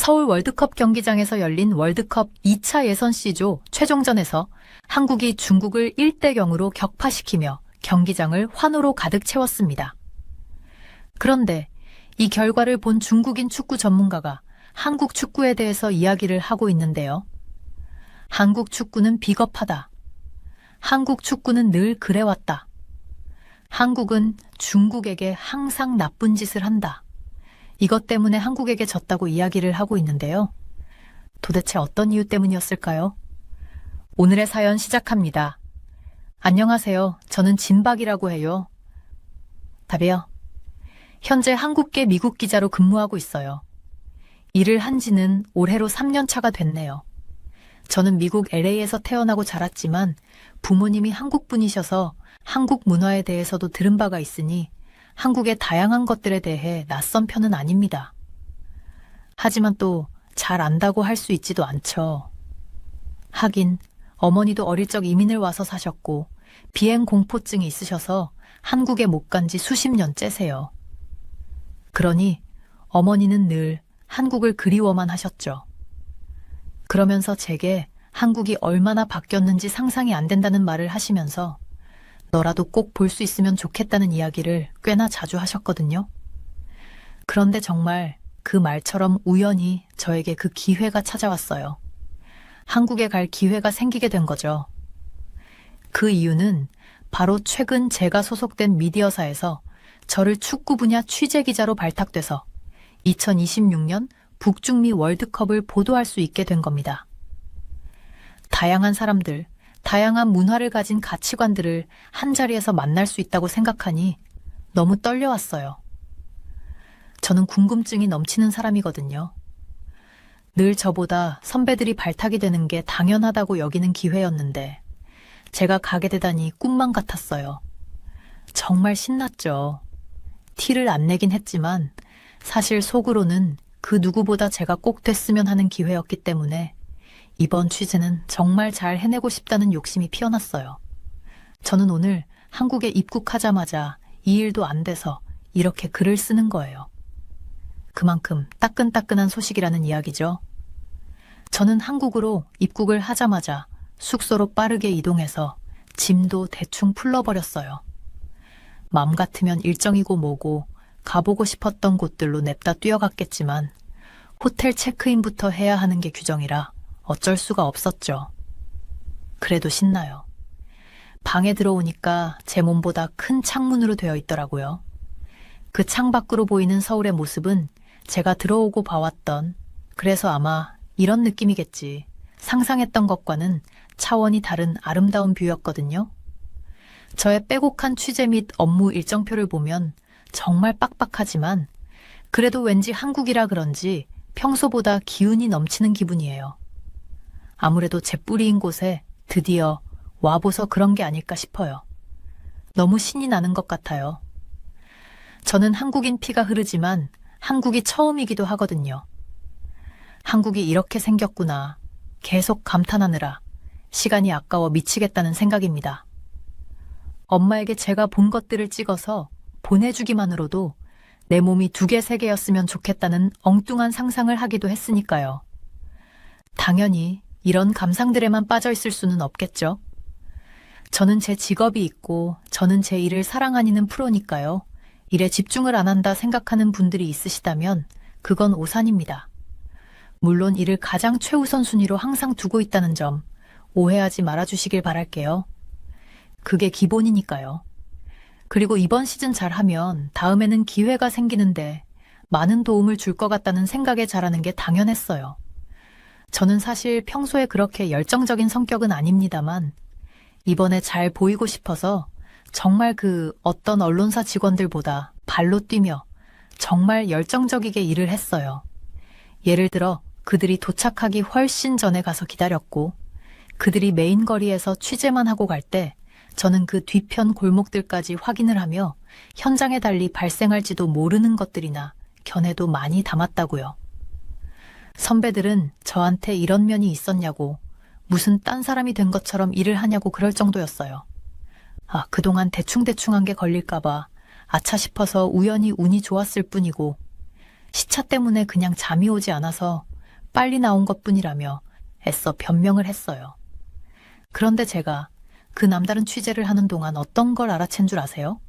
서울 월드컵 경기장에서 열린 월드컵 2차 예선 C조 최종전에서 한국이 중국을 1대0으로 격파시키며 경기장을 환호로 가득 채웠습니다. 그런데 이 결과를 본 중국인 축구 전문가가 한국 축구에 대해서 이야기를 하고 있는데요. 한국 축구는 비겁하다. 한국 축구는 늘 그래왔다. 한국은 중국에게 항상 나쁜 짓을 한다. 이것 때문에 한국에게 졌다고 이야기를 하고 있는데요. 도대체 어떤 이유 때문이었을까요? 오늘의 사연 시작합니다. 안녕하세요. 저는 진박이라고 해요. 답이요. 현재 한국계 미국 기자로 근무하고 있어요. 일을 한 지는 올해로 3년 차가 됐네요. 저는 미국 LA에서 태어나고 자랐지만 부모님이 한국 분이셔서 한국 문화에 대해서도 들은 바가 있으니 한국의 다양한 것들에 대해 낯선 편은 아닙니다. 하지만 또 잘 안다고 할 수 있지도 않죠. 하긴 어머니도 어릴 적 이민을 와서 사셨고 비행 공포증이 있으셔서 한국에 못 간 지 수십 년째세요. 그러니 어머니는 늘 한국을 그리워만 하셨죠. 그러면서 제게 한국이 얼마나 바뀌었는지 상상이 안 된다는 말을 하시면서 너라도 꼭 볼 수 있으면 좋겠다는 이야기를 꽤나 자주 하셨거든요. 그런데 정말 그 말처럼 우연히 저에게 그 기회가 찾아왔어요. 한국에 갈 기회가 생기게 된 거죠. 그 이유는 바로 최근 제가 소속된 미디어사에서 저를 축구 분야 취재 기자로 발탁돼서 2026년 북중미 월드컵을 보도할 수 있게 된 겁니다. 다양한 사람들, 다양한 문화를 가진 가치관들을 한자리에서 만날 수 있다고 생각하니 너무 떨려왔어요. 저는 궁금증이 넘치는 사람이거든요. 늘 저보다 선배들이 발탁이 되는 게 당연하다고 여기는 기회였는데 제가 가게 되다니 꿈만 같았어요. 정말 신났죠. 티를 안 내긴 했지만 사실 속으로는 그 누구보다 제가 꼭 됐으면 하는 기회였기 때문에 이번 취재는 정말 잘 해내고 싶다는 욕심이 피어났어요. 저는 오늘 한국에 입국하자마자 2일도 안 돼서 이렇게 글을 쓰는 거예요. 그만큼 따끈따끈한 소식이라는 이야기죠. 저는 한국으로 입국을 하자마자 숙소로 빠르게 이동해서 짐도 대충 풀러버렸어요. 맘 같으면 일정이고 뭐고 가보고 싶었던 곳들로 냅다 뛰어갔겠지만 호텔 체크인부터 해야 하는 게 규정이라 어쩔 수가 없었죠. 그래도 신나요. 방에 들어오니까 제 몸보다 큰 창문으로 되어 있더라고요. 그 창 밖으로 보이는 서울의 모습은 제가 들어오고 봐왔던, 그래서 아마 이런 느낌이겠지, 상상했던 것과는 차원이 다른 아름다운 뷰였거든요. 저의 빼곡한 취재 및 업무 일정표를 보면 정말 빡빡하지만 그래도 왠지 한국이라 그런지 평소보다 기운이 넘치는 기분이에요. 아무래도 제 뿌리인 곳에 드디어 와보서 그런 게 아닐까 싶어요. 너무 신이 나는 것 같아요. 저는 한국인 피가 흐르지만 한국이 처음이기도 하거든요. 한국이 이렇게 생겼구나. 계속 감탄하느라 시간이 아까워 미치겠다는 생각입니다. 엄마에게 제가 본 것들을 찍어서 보내주기만으로도 내 몸이 2개, 3개였으면 좋겠다는 엉뚱한 상상을 하기도 했으니까요. 당연히 이런 감상들에만 빠져 있을 수는 없겠죠. 저는 제 직업이 있고 저는 제 일을 사랑하는 프로니까요. 일에 집중을 안 한다 생각하는 분들이 있으시다면 그건 오산입니다. 물론 이를 가장 최우선 순위로 항상 두고 있다는 점 오해하지 말아주시길 바랄게요. 그게 기본이니까요. 그리고 이번 시즌 잘하면 다음에는 기회가 생기는데 많은 도움을 줄 것 같다는 생각에 잘하는 게 당연했어요. 저는 사실 평소에 그렇게 열정적인 성격은 아닙니다만 이번에 잘 보이고 싶어서 정말 그 어떤 언론사 직원들보다 발로 뛰며 정말 열정적이게 일을 했어요. 예를 들어 그들이 도착하기 훨씬 전에 가서 기다렸고 그들이 메인 거리에서 취재만 하고 갈 때 저는 그 뒤편 골목들까지 확인을 하며 현장에 달리 발생할지도 모르는 것들이나 견해도 많이 담았다고요. 선배들은 저한테 이런 면이 있었냐고 무슨 딴 사람이 된 것처럼 일을 하냐고 그럴 정도였어요. 그동안 대충대충 한 게 걸릴까봐 아차 싶어서 우연히 운이 좋았을 뿐이고 시차 때문에 그냥 잠이 오지 않아서 빨리 나온 것뿐이라며 애써 변명을 했어요. 그런데 제가 그 남다른 취재를 하는 동안 어떤 걸 알아챈 줄 아세요?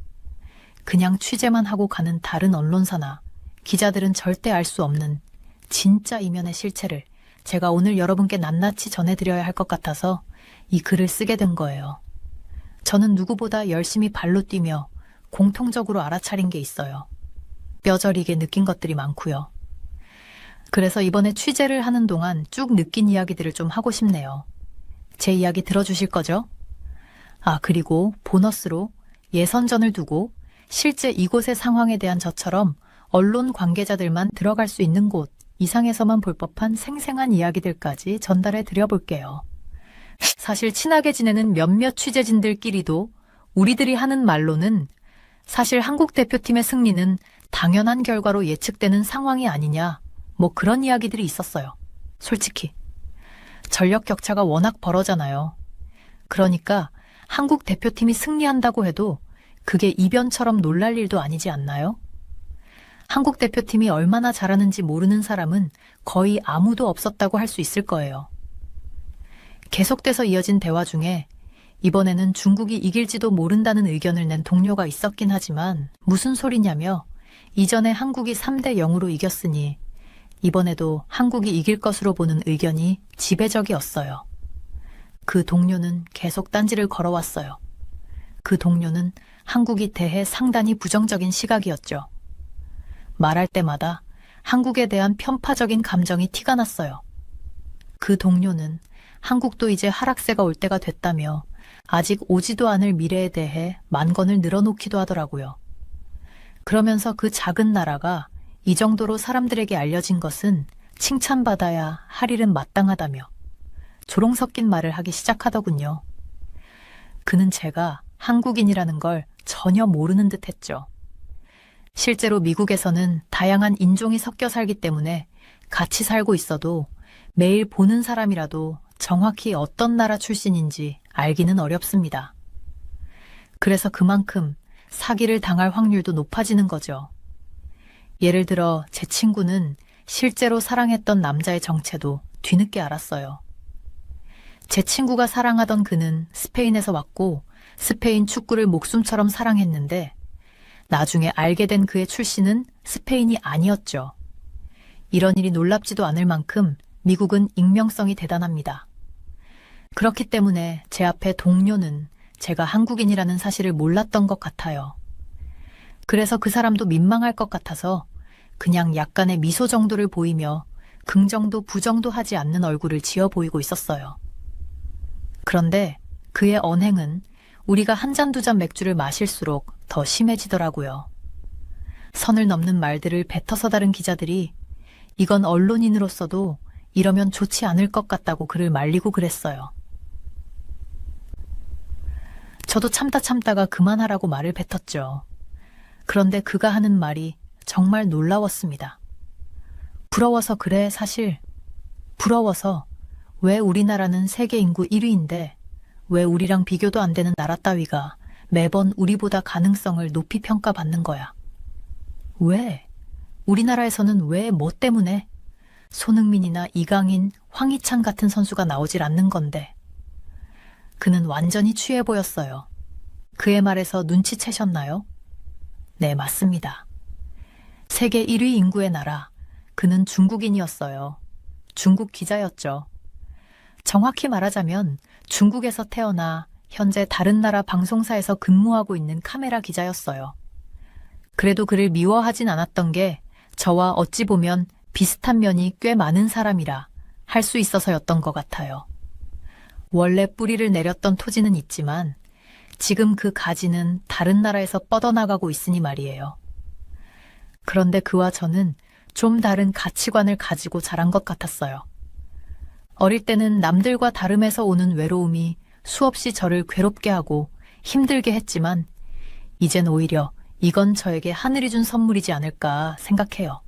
그냥 취재만 하고 가는 다른 언론사나 기자들은 절대 알 수 없는 진짜 이면의 실체를 제가 오늘 여러분께 낱낱이 전해드려야 할 것 같아서 이 글을 쓰게 된 거예요. 저는 누구보다 열심히 발로 뛰며 공통적으로 알아차린 게 있어요. 뼈저리게 느낀 것들이 많고요. 그래서 이번에 취재를 하는 동안 쭉 느낀 이야기들을 좀 하고 싶네요. 제 이야기 들어주실 거죠? 그리고 보너스로 예선전을 두고 실제 이곳의 상황에 대한 저처럼 언론 관계자들만 들어갈 수 있는 곳 이상에서만 볼 법한 생생한 이야기들까지 전달해 드려볼게요. 사실 친하게 지내는 몇몇 취재진들끼리도 우리들이 하는 말로는 사실 한국 대표팀의 승리는 당연한 결과로 예측되는 상황이 아니냐, 뭐 그런 이야기들이 있었어요. 솔직히. 전력 격차가 워낙 벌어잖아요. 그러니까 한국 대표팀이 승리한다고 해도 그게 이변처럼 놀랄 일도 아니지 않나요? 한국 대표팀이 얼마나 잘하는지 모르는 사람은 거의 아무도 없었다고 할 수 있을 거예요. 계속돼서 이어진 대화 중에 이번에는 중국이 이길지도 모른다는 의견을 낸 동료가 있었긴 하지만 무슨 소리냐며 이전에 한국이 3대 0으로 이겼으니 이번에도 한국이 이길 것으로 보는 의견이 지배적이었어요. 그 동료는 계속 딴지를 걸어왔어요. 그 동료는 한국이 대해 상당히 부정적인 시각이었죠. 말할 때마다 한국에 대한 편파적인 감정이 티가 났어요. 그 동료는 한국도 이제 하락세가 올 때가 됐다며 아직 오지도 않을 미래에 대해 만건을 늘어놓기도 하더라고요. 그러면서 그 작은 나라가 이 정도로 사람들에게 알려진 것은 칭찬받아야 할 일은 마땅하다며 조롱 섞인 말을 하기 시작하더군요. 그는 제가 한국인이라는 걸 전혀 모르는 듯 했죠. 실제로 미국에서는 다양한 인종이 섞여 살기 때문에 같이 살고 있어도 매일 보는 사람이라도 정확히 어떤 나라 출신인지 알기는 어렵습니다. 그래서 그만큼 사기를 당할 확률도 높아지는 거죠. 예를 들어 제 친구는 실제로 사랑했던 남자의 정체도 뒤늦게 알았어요. 제 친구가 사랑하던 그는 스페인에서 왔고 스페인 축구를 목숨처럼 사랑했는데 나중에 알게 된 그의 출신은 스페인이 아니었죠. 이런 일이 놀랍지도 않을 만큼 미국은 익명성이 대단합니다. 그렇기 때문에 제 앞에 동료는 제가 한국인이라는 사실을 몰랐던 것 같아요. 그래서 그 사람도 민망할 것 같아서 그냥 약간의 미소 정도를 보이며 긍정도 부정도 하지 않는 얼굴을 지어 보이고 있었어요. 그런데 그의 언행은 우리가 한 잔 두 잔 맥주를 마실수록 더 심해지더라고요. 선을 넘는 말들을 뱉어서 다른 기자들이 이건 언론인으로서도 이러면 좋지 않을 것 같다고 그를 말리고 그랬어요. 저도 참다가 그만하라고 말을 뱉었죠. 그런데 그가 하는 말이 정말 놀라웠습니다. 부러워서 그래, 사실. 부러워서 왜 우리나라는 세계 인구 1위인데 왜 우리랑 비교도 안 되는 나라 따위가 매번 우리보다 가능성을 높이 평가받는 거야. 왜? 우리나라에서는 왜 뭐 때문에? 손흥민이나 이강인, 황희찬 같은 선수가 나오질 않는 건데. 그는 완전히 취해 보였어요. 그의 말에서 눈치채셨나요? 네, 맞습니다. 세계 1위 인구의 나라, 그는 중국인이었어요. 중국 기자였죠. 정확히 말하자면 중국에서 태어나 현재 다른 나라 방송사에서 근무하고 있는 카메라 기자였어요. 그래도 그를 미워하진 않았던 게 저와 어찌 보면 비슷한 면이 꽤 많은 사람이라 할 수 있어서였던 것 같아요. 원래 뿌리를 내렸던 토지는 있지만 지금 그 가지는 다른 나라에서 뻗어나가고 있으니 말이에요. 그런데 그와 저는 좀 다른 가치관을 가지고 자란 것 같았어요. 어릴 때는 남들과 다름에서 오는 외로움이 수없이 저를 괴롭게 하고 힘들게 했지만 이젠 오히려 이건 저에게 하늘이 준 선물이지 않을까 생각해요.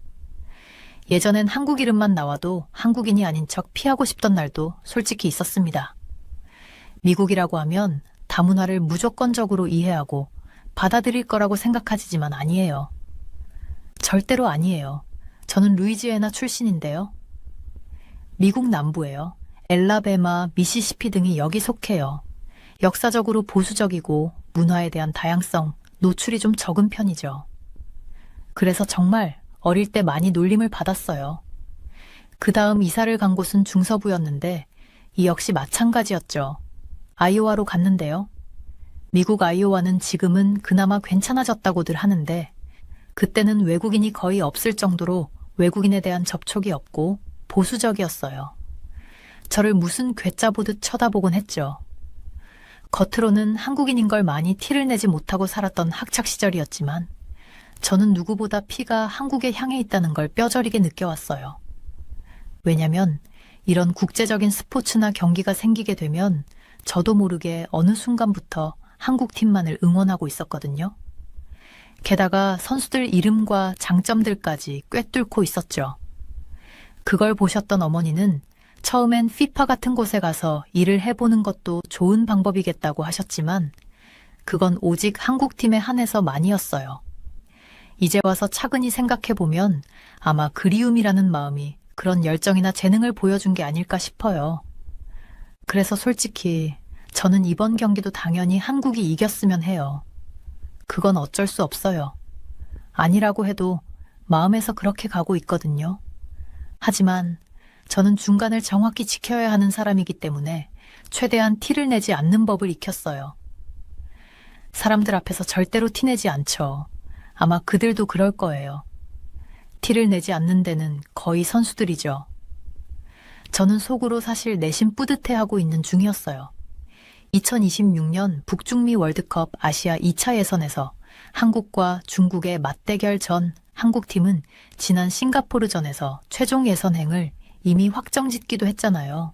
예전엔 한국 이름만 나와도 한국인이 아닌 척 피하고 싶던 날도 솔직히 있었습니다. 미국이라고 하면 다문화를 무조건적으로 이해하고 받아들일 거라고 생각하지만 아니에요. 절대로 아니에요. 저는 루이지애나 출신인데요. 미국 남부예요. 엘라베마, 미시시피 등이 여기 속해요. 역사적으로 보수적이고 문화에 대한 다양성, 노출이 좀 적은 편이죠. 그래서 정말 어릴 때 많이 놀림을 받았어요. 그 다음 이사를 간 곳은 중서부였는데 이 역시 마찬가지였죠. 아이오와로 갔는데요. 미국 아이오와는 지금은 그나마 괜찮아졌다고들 하는데 그때는 외국인이 거의 없을 정도로 외국인에 대한 접촉이 없고 보수적이었어요. 저를 무슨 괴짜 보듯 쳐다보곤 했죠. 겉으로는 한국인인 걸 많이 티를 내지 못하고 살았던 학창 시절이었지만 저는 누구보다 피가 한국에 향해 있다는 걸 뼈저리게 느껴왔어요. 왜냐면 이런 국제적인 스포츠나 경기가 생기게 되면 저도 모르게 어느 순간부터 한국 팀만을 응원하고 있었거든요. 게다가 선수들 이름과 장점들까지 꿰뚫고 있었죠. 그걸 보셨던 어머니는 처음엔 피파 같은 곳에 가서 일을 해보는 것도 좋은 방법이겠다고 하셨지만 그건 오직 한국팀에 한해서만이었어요. 이제 와서 차근히 생각해보면 아마 그리움이라는 마음이 그런 열정이나 재능을 보여준 게 아닐까 싶어요. 그래서 솔직히 저는 이번 경기도 당연히 한국이 이겼으면 해요. 그건 어쩔 수 없어요. 아니라고 해도 마음에서 그렇게 가고 있거든요. 하지만 저는 중간을 정확히 지켜야 하는 사람이기 때문에 최대한 티를 내지 않는 법을 익혔어요. 사람들 앞에서 절대로 티내지 않죠. 아마 그들도 그럴 거예요. 티를 내지 않는 데는 거의 선수들이죠. 저는 속으로 사실 내심 뿌듯해하고 있는 중이었어요. 2026년 북중미 월드컵 아시아 2차 예선에서 한국과 중국의 맞대결 전 한국팀은 지난 싱가포르전에서 최종 예선행을 이미 확정짓기도 했잖아요.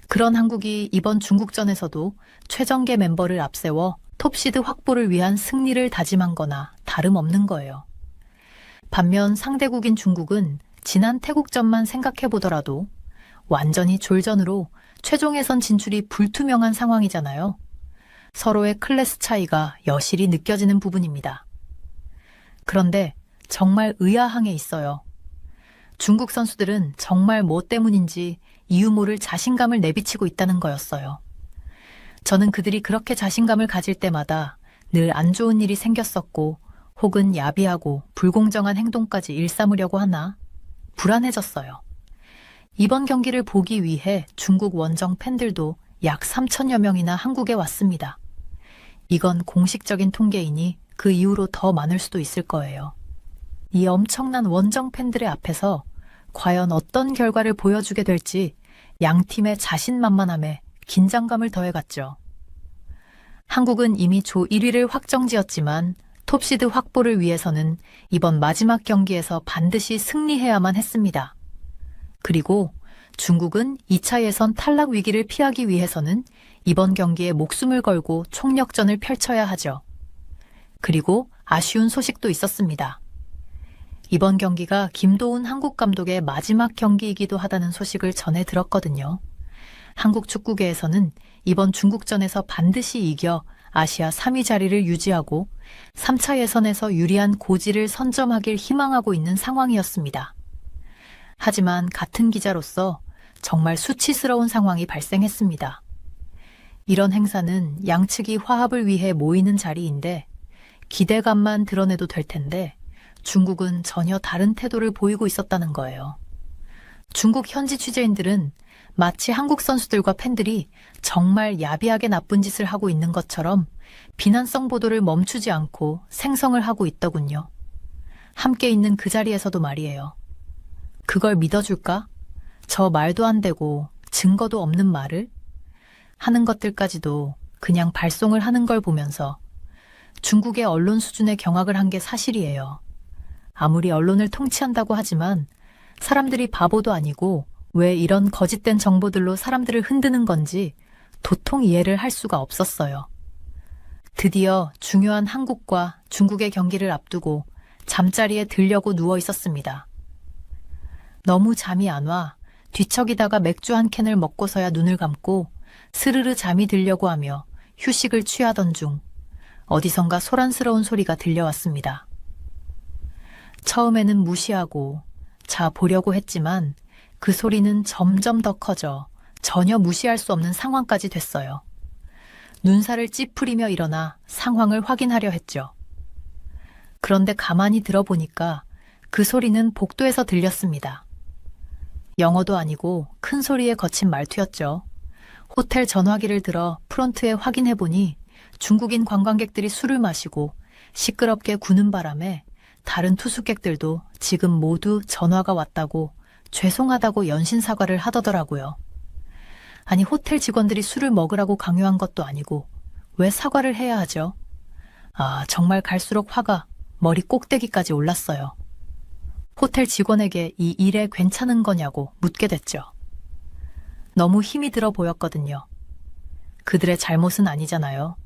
그런 한국이 이번 중국전에서도 최정계 멤버를 앞세워 톱시드 확보를 위한 승리를 다짐한 거나 다름없는 거예요. 반면 상대국인 중국은 지난 태국전만 생각해보더라도 완전히 졸전으로 최종 예선 진출이 불투명한 상황이잖아요. 서로의 클래스 차이가 여실히 느껴지는 부분입니다. 그런데 정말 의아한 게 있어요. 중국 선수들은 정말 뭐 때문인지 이유 모를 자신감을 내비치고 있다는 거였어요. 저는 그들이 그렇게 자신감을 가질 때마다 늘 안 좋은 일이 생겼었고 혹은 야비하고 불공정한 행동까지 일삼으려고 하나 불안해졌어요. 이번 경기를 보기 위해 중국 원정 팬들도 약 3천여 명이나 한국에 왔습니다. 이건 공식적인 통계이니 그 이후로 더 많을 수도 있을 거예요. 이 엄청난 원정 팬들의 앞에서 과연 어떤 결과를 보여주게 될지 양 팀의 자신만만함에 긴장감을 더해갔죠. 한국은 이미 조 1위를 확정지었지만 톱시드 확보를 위해서는 이번 마지막 경기에서 반드시 승리해야만 했습니다. 그리고 중국은 2차 예선 탈락 위기를 피하기 위해서는 이번 경기에 목숨을 걸고 총력전을 펼쳐야 하죠. 그리고 아쉬운 소식도 있었습니다. 이번 경기가 김도훈 한국 감독의 마지막 경기이기도 하다는 소식을 전해 들었거든요. 한국 축구계에서는 이번 중국전에서 반드시 이겨 아시아 3위 자리를 유지하고 3차 예선에서 유리한 고지를 선점하길 희망하고 있는 상황이었습니다. 하지만 같은 기자로서 정말 수치스러운 상황이 발생했습니다. 이런 행사는 양측이 화합을 위해 모이는 자리인데 기대감만 드러내도 될 텐데 중국은 전혀 다른 태도를 보이고 있었다는 거예요. 중국 현지 취재인들은 마치 한국 선수들과 팬들이 정말 야비하게 나쁜 짓을 하고 있는 것처럼 비난성 보도를 멈추지 않고 생성을 하고 있더군요. 함께 있는 그 자리에서도 말이에요. 그걸 믿어줄까? 저 말도 안 되고 증거도 없는 말을? 하는 것들까지도 그냥 발송을 하는 걸 보면서 중국의 언론 수준의 경악을 한 게 사실이에요. 아무리 언론을 통치한다고 하지만 사람들이 바보도 아니고 왜 이런 거짓된 정보들로 사람들을 흔드는 건지 도통 이해를 할 수가 없었어요. 드디어 중요한 한국과 중국의 경기를 앞두고 잠자리에 들려고 누워 있었습니다. 너무 잠이 안 와 뒤척이다가 맥주 한 캔을 먹고서야 눈을 감고 스르르 잠이 들려고 하며 휴식을 취하던 중 어디선가 소란스러운 소리가 들려왔습니다. 처음에는 무시하고 자 보려고 했지만 그 소리는 점점 더 커져 전혀 무시할 수 없는 상황까지 됐어요. 눈살을 찌푸리며 일어나 상황을 확인하려 했죠. 그런데 가만히 들어보니까 그 소리는 복도에서 들렸습니다. 영어도 아니고 큰 소리에 거친 말투였죠. 호텔 전화기를 들어 프론트에 확인해보니 중국인 관광객들이 술을 마시고 시끄럽게 구는 바람에 다른 투숙객들도 지금 모두 전화가 왔다고 죄송하다고 연신 사과를 하더더라고요. 아니, 호텔 직원들이 술을 먹으라고 강요한 것도 아니고 왜 사과를 해야 하죠? 아, 정말 갈수록 화가 머리 꼭대기까지 올랐어요. 호텔 직원에게 이 일에 괜찮은 거냐고 묻게 됐죠. 너무 힘이 들어 보였거든요. 그들의 잘못은 아니잖아요.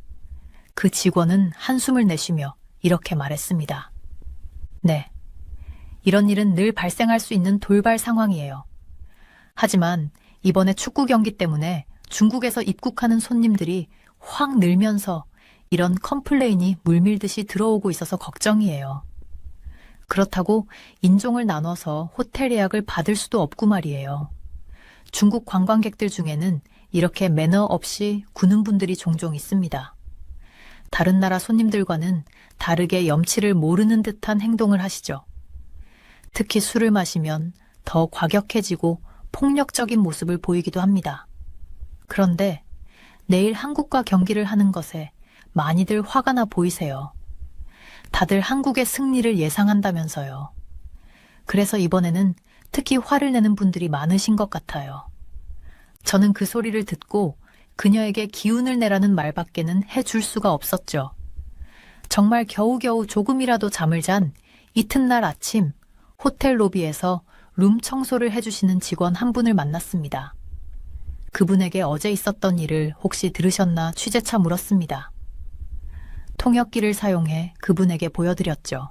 그 직원은 한숨을 내쉬며 이렇게 말했습니다. 네, 이런 일은 늘 발생할 수 있는 돌발 상황이에요. 하지만 이번에 축구 경기 때문에 중국에서 입국하는 손님들이 확 늘면서 이런 컴플레인이 물밀듯이 들어오고 있어서 걱정이에요. 그렇다고 인종을 나눠서 호텔 예약을 받을 수도 없고 말이에요. 중국 관광객들 중에는 이렇게 매너 없이 구는 분들이 종종 있습니다. 다른 나라 손님들과는 다르게 염치를 모르는 듯한 행동을 하시죠. 특히 술을 마시면 더 과격해지고 폭력적인 모습을 보이기도 합니다. 그런데 내일 한국과 경기를 하는 것에 많이들 화가 나 보이세요. 다들 한국의 승리를 예상한다면서요. 그래서 이번에는 특히 화를 내는 분들이 많으신 것 같아요. 저는 그 소리를 듣고 그녀에게 기운을 내라는 말밖에는 해줄 수가 없었죠. 정말 겨우겨우 조금이라도 잠을 잔 이튿날 아침 호텔 로비에서 룸 청소를 해주시는 직원 한 분을 만났습니다. 그분에게 어제 있었던 일을 혹시 들으셨나 취재차 물었습니다. 통역기를 사용해 그분에게 보여드렸죠.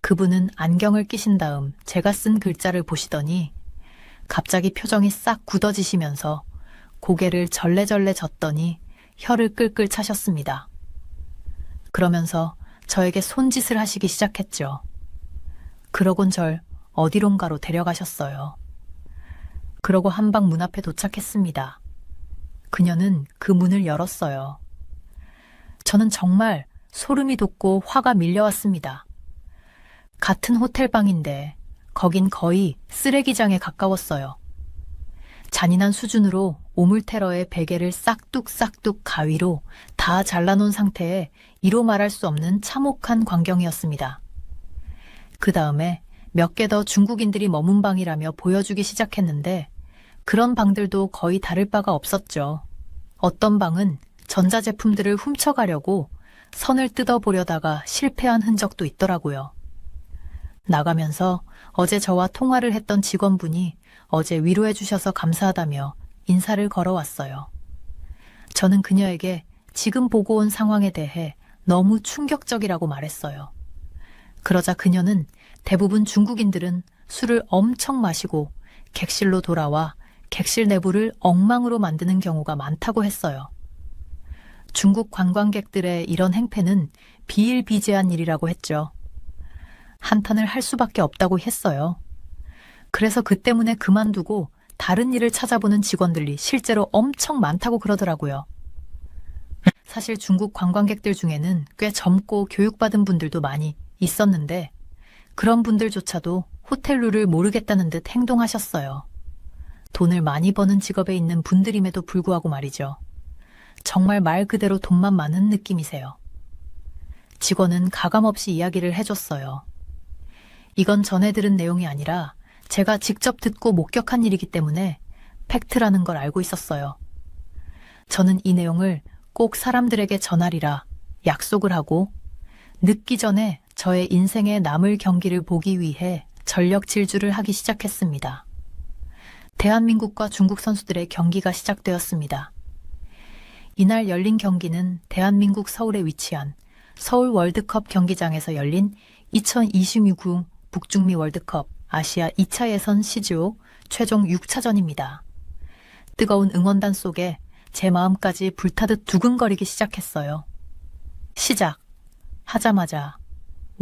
그분은 안경을 끼신 다음 제가 쓴 글자를 보시더니 갑자기 표정이 싹 굳어지시면서 고개를 절레절레 젓더니 혀를 끌끌 차셨습니다. 그러면서 저에게 손짓을 하시기 시작했죠. 그러곤 절 어디론가로 데려가셨어요. 그러고 한방 문 앞에 도착했습니다. 그녀는 그 문을 열었어요. 저는 정말 소름이 돋고 화가 밀려왔습니다. 같은 호텔방인데 거긴 거의 쓰레기장에 가까웠어요. 잔인한 수준으로 오물테러의 베개를 싹둑싹둑 가위로 다 잘라놓은 상태에 이로 말할 수 없는 참혹한 광경이었습니다. 그 다음에 몇 개 더 중국인들이 머문 방이라며 보여주기 시작했는데 그런 방들도 거의 다를 바가 없었죠. 어떤 방은 전자제품들을 훔쳐가려고 선을 뜯어보려다가 실패한 흔적도 있더라고요. 나가면서 어제 저와 통화를 했던 직원분이 어제 위로해 주셔서 감사하다며 인사를 걸어왔어요. 저는 그녀에게 지금 보고 온 상황에 대해 너무 충격적이라고 말했어요. 그러자 그녀는 대부분 중국인들은 술을 엄청 마시고 객실로 돌아와 객실 내부를 엉망으로 만드는 경우가 많다고 했어요. 중국 관광객들의 이런 행패는 비일비재한 일이라고 했죠. 한탄을 할 수밖에 없다고 했어요. 그래서 그 때문에 그만두고 다른 일을 찾아보는 직원들이 실제로 엄청 많다고 그러더라고요. 사실 중국 관광객들 중에는 꽤 젊고 교육받은 분들도 많이 있었는데 그런 분들조차도 호텔 룰을 모르겠다는 듯 행동하셨어요. 돈을 많이 버는 직업에 있는 분들임에도 불구하고 말이죠. 정말 말 그대로 돈만 많은 느낌이세요. 직원은 가감없이 이야기를 해줬어요. 이건 전해 들은 내용이 아니라 제가 직접 듣고 목격한 일이기 때문에 팩트라는 걸 알고 있었어요. 저는 이 내용을 꼭 사람들에게 전하리라 약속을 하고 늦기 전에 저의 인생에 남을 경기를 보기 위해 전력 질주를 하기 시작했습니다. 대한민국과 중국 선수들의 경기가 시작되었습니다. 이날 열린 경기는 대한민국 서울에 위치한 서울 월드컵 경기장에서 열린 2026 북중미 월드컵 아시아 2차 예선 C조 최종 6차전입니다. 뜨거운 응원단 속에 제 마음까지 불타듯 두근거리기 시작했어요. 시작 하자마자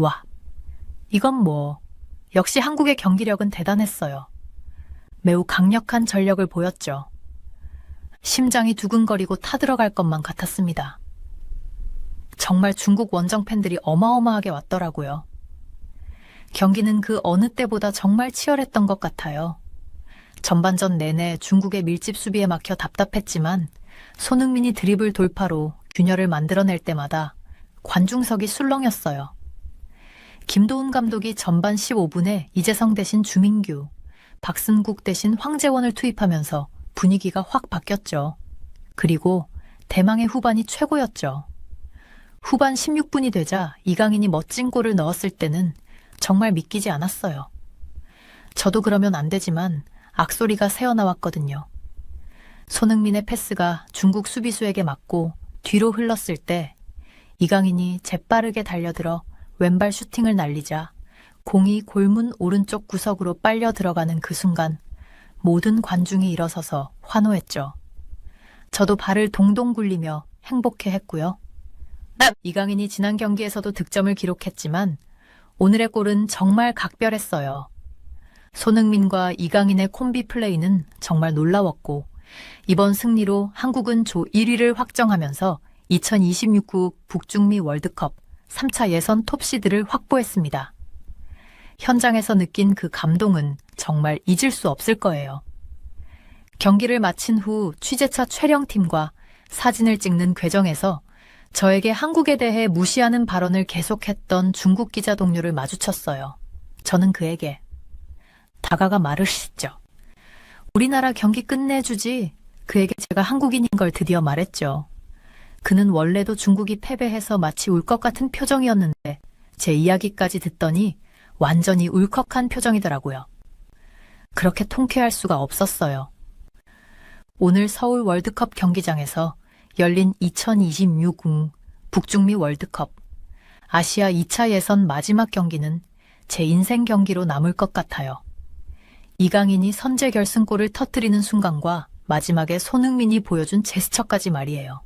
와, 이건 뭐 역시 한국의 경기력은 대단했어요. 매우 강력한 전력을 보였죠. 심장이 두근거리고 타들어갈 것만 같았습니다. 정말 중국 원정 팬들이 어마어마하게 왔더라고요. 경기는 그 어느 때보다 정말 치열했던 것 같아요. 전반전 내내 중국의 밀집 수비에 막혀 답답했지만 손흥민이 드리블 돌파로 균열을 만들어낼 때마다 관중석이 술렁였어요. 김도훈 감독이 전반 15분에 이재성 대신 주민규, 박승국 대신 황재원을 투입하면서 분위기가 확 바뀌었죠. 그리고 대망의 후반이 최고였죠. 후반 16분이 되자 이강인이 멋진 골을 넣었을 때는 정말 믿기지 않았어요. 저도 그러면 안 되지만 악소리가 새어나왔거든요. 손흥민의 패스가 중국 수비수에게 맞고 뒤로 흘렀을 때 이강인이 재빠르게 달려들어 왼발 슈팅을 날리자 공이 골문 오른쪽 구석으로 빨려 들어가는 그 순간 모든 관중이 일어서서 환호했죠. 저도 발을 동동 굴리며 행복해했고요. 이강인이 지난 경기에서도 득점을 기록했지만 오늘의 골은 정말 각별했어요. 손흥민과 이강인의 콤비 플레이는 정말 놀라웠고 이번 승리로 한국은 조 1위를 확정하면서 2026구 북중미 월드컵 3차 예선 톱시드를 확보했습니다. 현장에서 느낀 그 감동은 정말 잊을 수 없을 거예요. 경기를 마친 후 취재차 촬영팀과 사진을 찍는 과정에서 저에게 한국에 대해 무시하는 발언을 계속했던 중국 기자 동료를 마주쳤어요. 저는 그에게 다가가 말을 했죠. 우리나라 경기 끝내주지. 그에게 제가 한국인인 걸 드디어 말했죠. 그는 원래도 중국이 패배해서 마치 울 것 같은 표정이었는데 제 이야기까지 듣더니 완전히 울컥한 표정이더라고요. 그렇게 통쾌할 수가 없었어요. 오늘 서울 월드컵 경기장에서 열린 2026 북중미 월드컵 아시아 2차 예선 마지막 경기는 제 인생 경기로 남을 것 같아요. 이강인이 선제 결승골을 터뜨리는 순간과 마지막에 손흥민이 보여준 제스처까지 말이에요.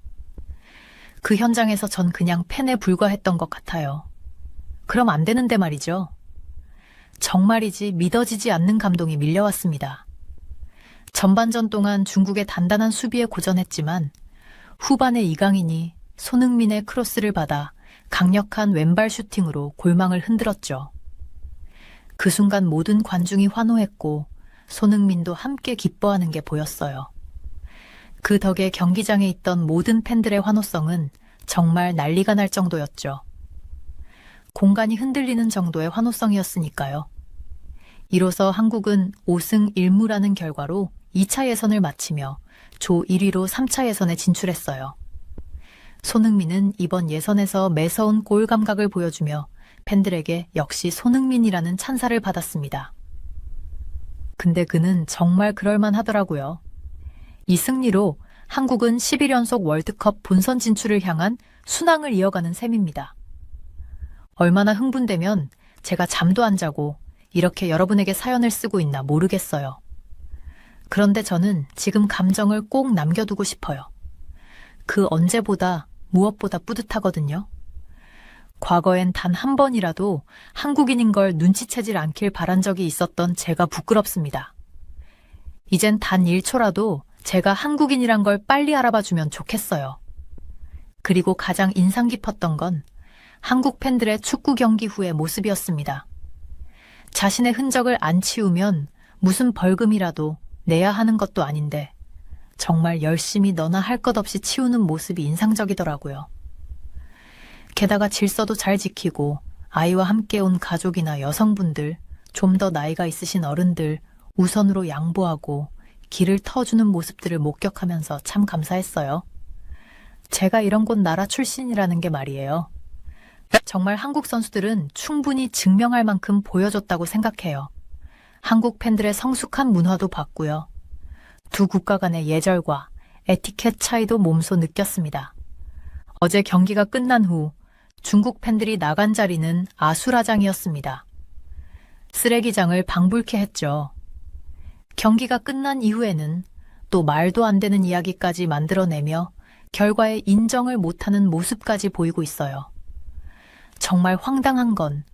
그 현장에서 전 그냥 팬에 불과했던 것 같아요. 그럼 안 되는데 말이죠. 정말이지 믿어지지 않는 감동이 밀려왔습니다. 전반전 동안 중국의 단단한 수비에 고전했지만 후반에 이강인이 손흥민의 크로스를 받아 강력한 왼발 슈팅으로 골망을 흔들었죠. 그 순간 모든 관중이 환호했고 손흥민도 함께 기뻐하는 게 보였어요. 그 덕에 경기장에 있던 모든 팬들의 환호성은 정말 난리가 날 정도였죠. 공간이 흔들리는 정도의 환호성이었으니까요. 이로써 한국은 5승 1무라는 결과로 2차 예선을 마치며 조 1위로 3차 예선에 진출했어요. 손흥민은 이번 예선에서 매서운 골 감각을 보여주며 팬들에게 역시 손흥민이라는 찬사를 받았습니다. 근데 그는 정말 그럴만 하더라고요. 이 승리로 한국은 11연속 월드컵 본선 진출을 향한 순항을 이어가는 셈입니다. 얼마나 흥분되면 제가 잠도 안 자고 이렇게 여러분에게 사연을 쓰고 있나 모르겠어요. 그런데 저는 지금 감정을 꼭 남겨두고 싶어요. 그 언제보다 무엇보다 뿌듯하거든요. 과거엔 단 한 번이라도 한국인인 걸 눈치채질 않길 바란 적이 있었던 제가 부끄럽습니다. 이젠 단 1초라도 제가 한국인이란 걸 빨리 알아봐주면 좋겠어요. 그리고 가장 인상 깊었던 건 한국 팬들의 축구 경기 후의 모습이었습니다. 자신의 흔적을 안 치우면 무슨 벌금이라도 내야 하는 것도 아닌데 정말 열심히 너나 할 것 없이 치우는 모습이 인상적이더라고요. 게다가 질서도 잘 지키고 아이와 함께 온 가족이나 여성분들, 좀 더 나이가 있으신 어른들 우선으로 양보하고 길을 터주는 모습들을 목격하면서 참 감사했어요. 제가 이런 곳 나라 출신이라는 게 말이에요. 정말 한국 선수들은 충분히 증명할 만큼 보여줬다고 생각해요. 한국 팬들의 성숙한 문화도 봤고요. 두 국가 간의 예절과 에티켓 차이도 몸소 느꼈습니다. 어제 경기가 끝난 후 중국 팬들이 나간 자리는 아수라장이었습니다. 쓰레기장을 방불케 했죠. 경기가 끝난 이후에는 또 말도 안 되는 이야기까지 만들어내며 결과에 인정을 못하는 모습까지 보이고 있어요. 정말 황당한 건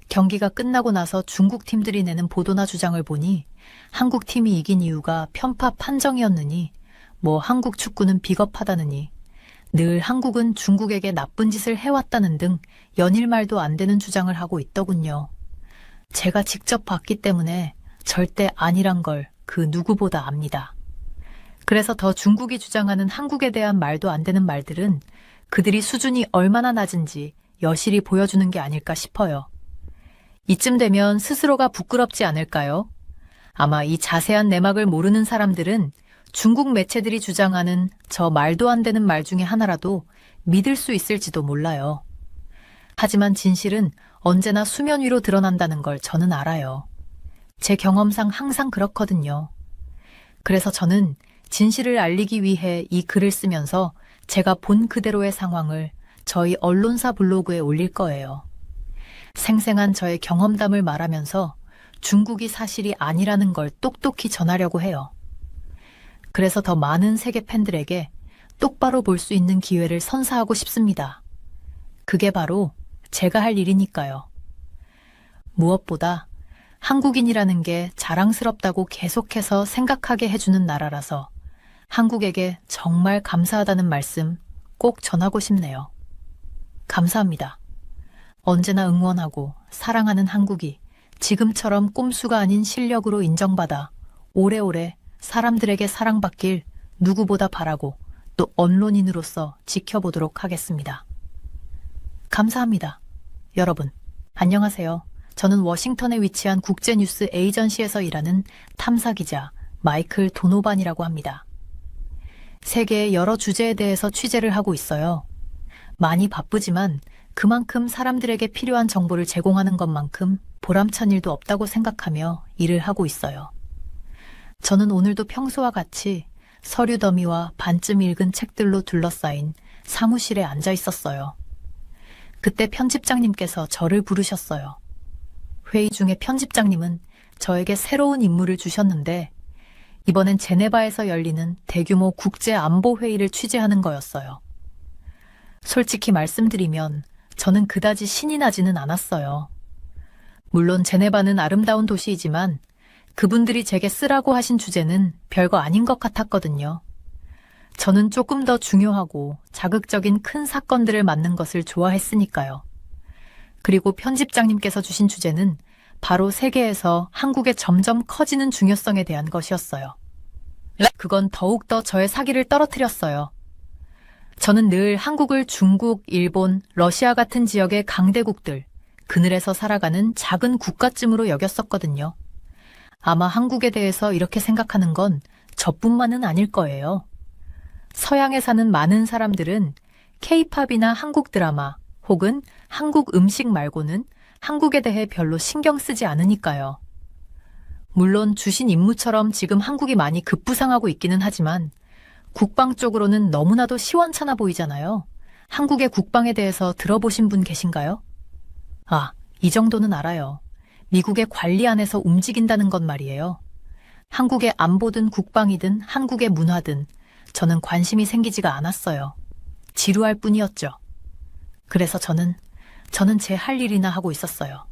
경기가 끝나고 나서 중국 팀들이 내는 보도나 주장을 보니 한국 팀이 이긴 이유가 편파 판정이었느니, 뭐 한국 축구는 비겁하다느니, 늘 한국은 중국에게 나쁜 짓을 해왔다는 등 연일 말도 안 되는 주장을 하고 있더군요. 제가 직접 봤기 때문에 절대 아니란 걸 그 누구보다 압니다. 그래서 더 중국이 주장하는 한국에 대한 말도 안 되는 말들은 그들이 수준이 얼마나 낮은지 여실히 보여주는 게 아닐까 싶어요. 이쯤 되면 스스로가 부끄럽지 않을까요? 아마 이 자세한 내막을 모르는 사람들은 중국 매체들이 주장하는 저 말도 안 되는 말 중에 하나라도 믿을 수 있을지도 몰라요. 하지만 진실은 언제나 수면 위로 드러난다는 걸 저는 알아요. 제 경험상 항상 그렇거든요. 그래서 저는 진실을 알리기 위해 이 글을 쓰면서 제가 본 그대로의 상황을 저희 언론사 블로그에 올릴 거예요. 생생한 저의 경험담을 말하면서 중국이 사실이 아니라는 걸 똑똑히 전하려고 해요. 그래서 더 많은 세계 팬들에게 똑바로 볼 수 있는 기회를 선사하고 싶습니다. 그게 바로 제가 할 일이니까요. 무엇보다 한국인이라는 게 자랑스럽다고 계속해서 생각하게 해주는 나라라서 한국에게 정말 감사하다는 말씀 꼭 전하고 싶네요. 감사합니다. 언제나 응원하고 사랑하는 한국이 지금처럼 꼼수가 아닌 실력으로 인정받아 오래오래 사람들에게 사랑받길 누구보다 바라고 또 언론인으로서 지켜보도록 하겠습니다. 감사합니다. 여러분, 안녕하세요. 저는 워싱턴에 위치한 국제뉴스 에이전시에서 일하는 탐사기자 마이클 도노반이라고 합니다. 세계의 여러 주제에 대해서 취재를 하고 있어요. 많이 바쁘지만 그만큼 사람들에게 필요한 정보를 제공하는 것만큼 보람찬 일도 없다고 생각하며 일을 하고 있어요. 저는 오늘도 평소와 같이 서류 더미와 반쯤 읽은 책들로 둘러싸인 사무실에 앉아 있었어요. 그때 편집장님께서 저를 부르셨어요. 회의 중에 편집장님은 저에게 새로운 임무를 주셨는데 이번엔 제네바에서 열리는 대규모 국제안보회의를 취재하는 거였어요. 솔직히 말씀드리면 저는 그다지 신이 나지는 않았어요. 물론 제네바는 아름다운 도시이지만 그분들이 제게 쓰라고 하신 주제는 별거 아닌 것 같았거든요. 저는 조금 더 중요하고 자극적인 큰 사건들을 맡는 것을 좋아했으니까요. 그리고 편집장님께서 주신 주제는 바로 세계에서 한국의 점점 커지는 중요성에 대한 것이었어요. 그건 더욱더 저의 사기를 떨어뜨렸어요. 저는 늘 한국을 중국, 일본, 러시아 같은 지역의 강대국들, 그늘에서 살아가는 작은 국가쯤으로 여겼었거든요. 아마 한국에 대해서 이렇게 생각하는 건 저뿐만은 아닐 거예요. 서양에 사는 많은 사람들은 K-팝이나 한국 드라마 혹은 한국 음식 말고는 한국에 대해 별로 신경 쓰지 않으니까요. 물론 주신 임무처럼 지금 한국이 많이 급부상하고 있기는 하지만 국방 쪽으로는 너무나도 시원찮아 보이잖아요. 한국의 국방에 대해서 들어보신 분 계신가요? 아, 이 정도는 알아요. 미국의 관리 안에서 움직인다는 것 말이에요. 한국의 안보든 국방이든 한국의 문화든 저는 관심이 생기지가 않았어요. 지루할 뿐이었죠. 그래서 저는 제 할 일이나 하고 있었어요.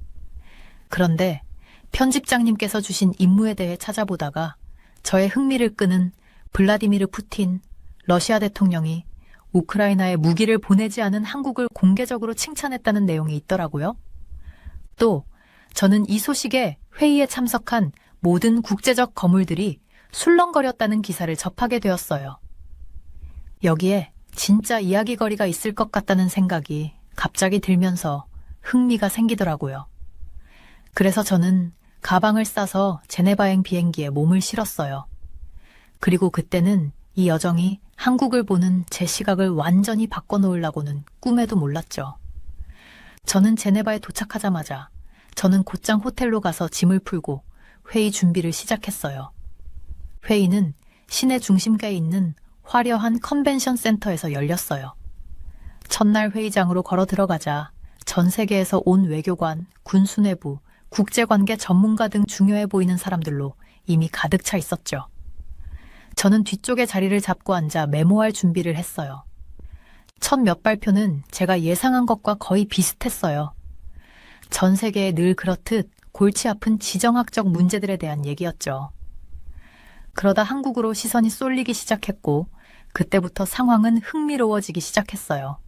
그런데 편집장님께서 주신 임무에 대해 찾아보다가 저의 흥미를 끄는 블라디미르 푸틴 러시아 대통령이 우크라이나에 무기를 보내지 않은 한국을 공개적으로 칭찬했다는 내용이 있더라고요. 또 저는 이 소식에 회의에 참석한 모든 국제적 거물들이 술렁거렸다는 기사를 접하게 되었어요. 여기에 진짜 이야기거리가 있을 것 같다는 생각이 갑자기 들면서 흥미가 생기더라고요. 그래서 저는 가방을 싸서 제네바행 비행기에 몸을 실었어요. 그리고 그때는 이 여정이 한국을 보는 제 시각을 완전히 바꿔놓으려고는 꿈에도 몰랐죠. 저는 제네바에 도착하자마자 저는 곧장 호텔로 가서 짐을 풀고 회의 준비를 시작했어요. 회의는 시내 중심가에 있는 화려한 컨벤션 센터에서 열렸어요. 첫날 회의장으로 걸어 들어가자 전 세계에서 온 외교관, 군 수뇌부, 국제관계 전문가 등 중요해 보이는 사람들로 이미 가득 차 있었죠. 저는 뒤쪽에 자리를 잡고 앉아 메모할 준비를 했어요. 첫 몇 발표는 제가 예상한 것과 거의 비슷했어요. 전 세계에 늘 그렇듯 골치 아픈 지정학적 문제들에 대한 얘기였죠. 그러다 한국으로 시선이 쏠리기 시작했고 그때부터 상황은 흥미로워지기 시작했어요.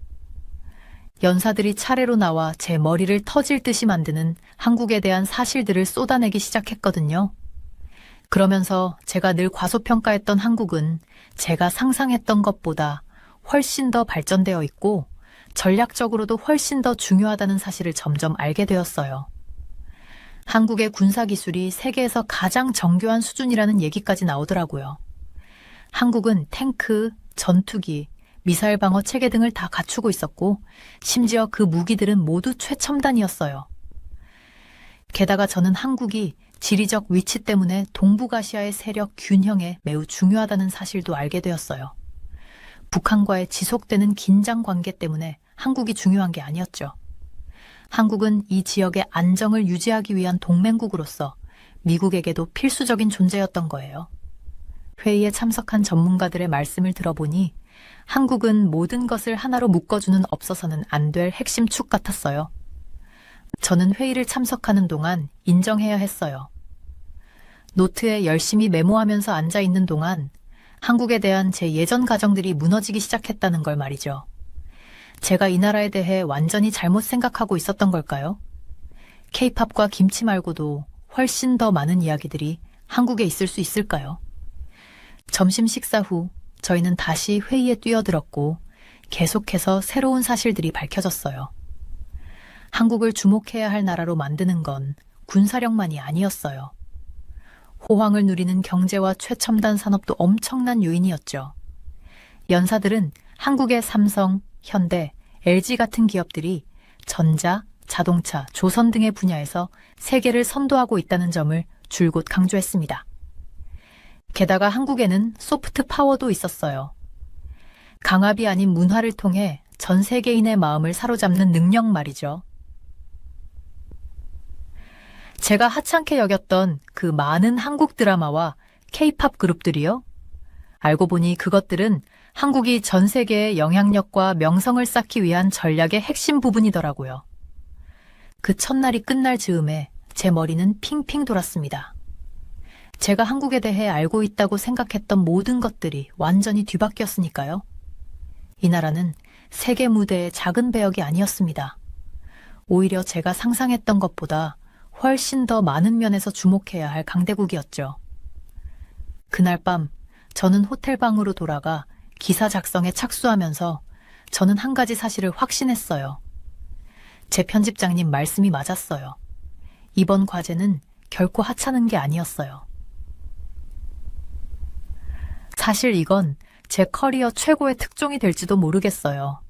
연사들이 차례로 나와 제 머리를 터질 듯이 만드는 한국에 대한 사실들을 쏟아내기 시작했거든요. 그러면서 제가 늘 과소평가했던 한국은 제가 상상했던 것보다 훨씬 더 발전되어 있고 전략적으로도 훨씬 더 중요하다는 사실을 점점 알게 되었어요. 한국의 군사기술이 세계에서 가장 정교한 수준이라는 얘기까지 나오더라고요. 한국은 탱크, 전투기, 미사일 방어 체계 등을 다 갖추고 있었고 심지어 그 무기들은 모두 최첨단이었어요. 게다가 저는 한국이 지리적 위치 때문에 동북아시아의 세력 균형에 매우 중요하다는 사실도 알게 되었어요. 북한과의 지속되는 긴장 관계 때문에 한국이 중요한 게 아니었죠. 한국은 이 지역의 안정을 유지하기 위한 동맹국으로서 미국에게도 필수적인 존재였던 거예요. 회의에 참석한 전문가들의 말씀을 들어보니 한국은 모든 것을 하나로 묶어주는 없어서는 안 될 핵심 축 같았어요. 저는 회의를 참석하는 동안 인정해야 했어요. 노트에 열심히 메모하면서 앉아있는 동안 한국에 대한 제 예전 가정들이 무너지기 시작했다는 걸 말이죠. 제가 이 나라에 대해 완전히 잘못 생각하고 있었던 걸까요? K-팝과 김치 말고도 훨씬 더 많은 이야기들이 한국에 있을 수 있을까요? 점심 식사 후 저희는 다시 회의에 뛰어들었고 계속해서 새로운 사실들이 밝혀졌어요. 한국을 주목해야 할 나라로 만드는 건 군사력만이 아니었어요. 호황을 누리는 경제와 최첨단 산업도 엄청난 요인이었죠. 연사들은 한국의 삼성, 현대, LG 같은 기업들이 전자, 자동차, 조선 등의 분야에서 세계를 선도하고 있다는 점을 줄곧 강조했습니다. 게다가 한국에는 소프트 파워도 있었어요. 강압이 아닌 문화를 통해 전 세계인의 마음을 사로잡는 능력 말이죠. 제가 하찮게 여겼던 그 많은 한국 드라마와 K-팝 그룹들이요. 알고 보니 그것들은 한국이 전 세계에 영향력과 명성을 쌓기 위한 전략의 핵심 부분이더라고요. 그 첫날이 끝날 즈음에 제 머리는 핑핑 돌았습니다. 제가 한국에 대해 알고 있다고 생각했던 모든 것들이 완전히 뒤바뀌었으니까요. 이 나라는 세계 무대의 작은 배역이 아니었습니다. 오히려 제가 상상했던 것보다 훨씬 더 많은 면에서 주목해야 할 강대국이었죠. 그날 밤 저는 호텔방으로 돌아가 기사 작성에 착수하면서 저는 한 가지 사실을 확신했어요. 제 편집장님 말씀이 맞았어요. 이번 과제는 결코 하찮은 게 아니었어요. 사실 이건 제 커리어 최고의 특종이 될지도 모르겠어요.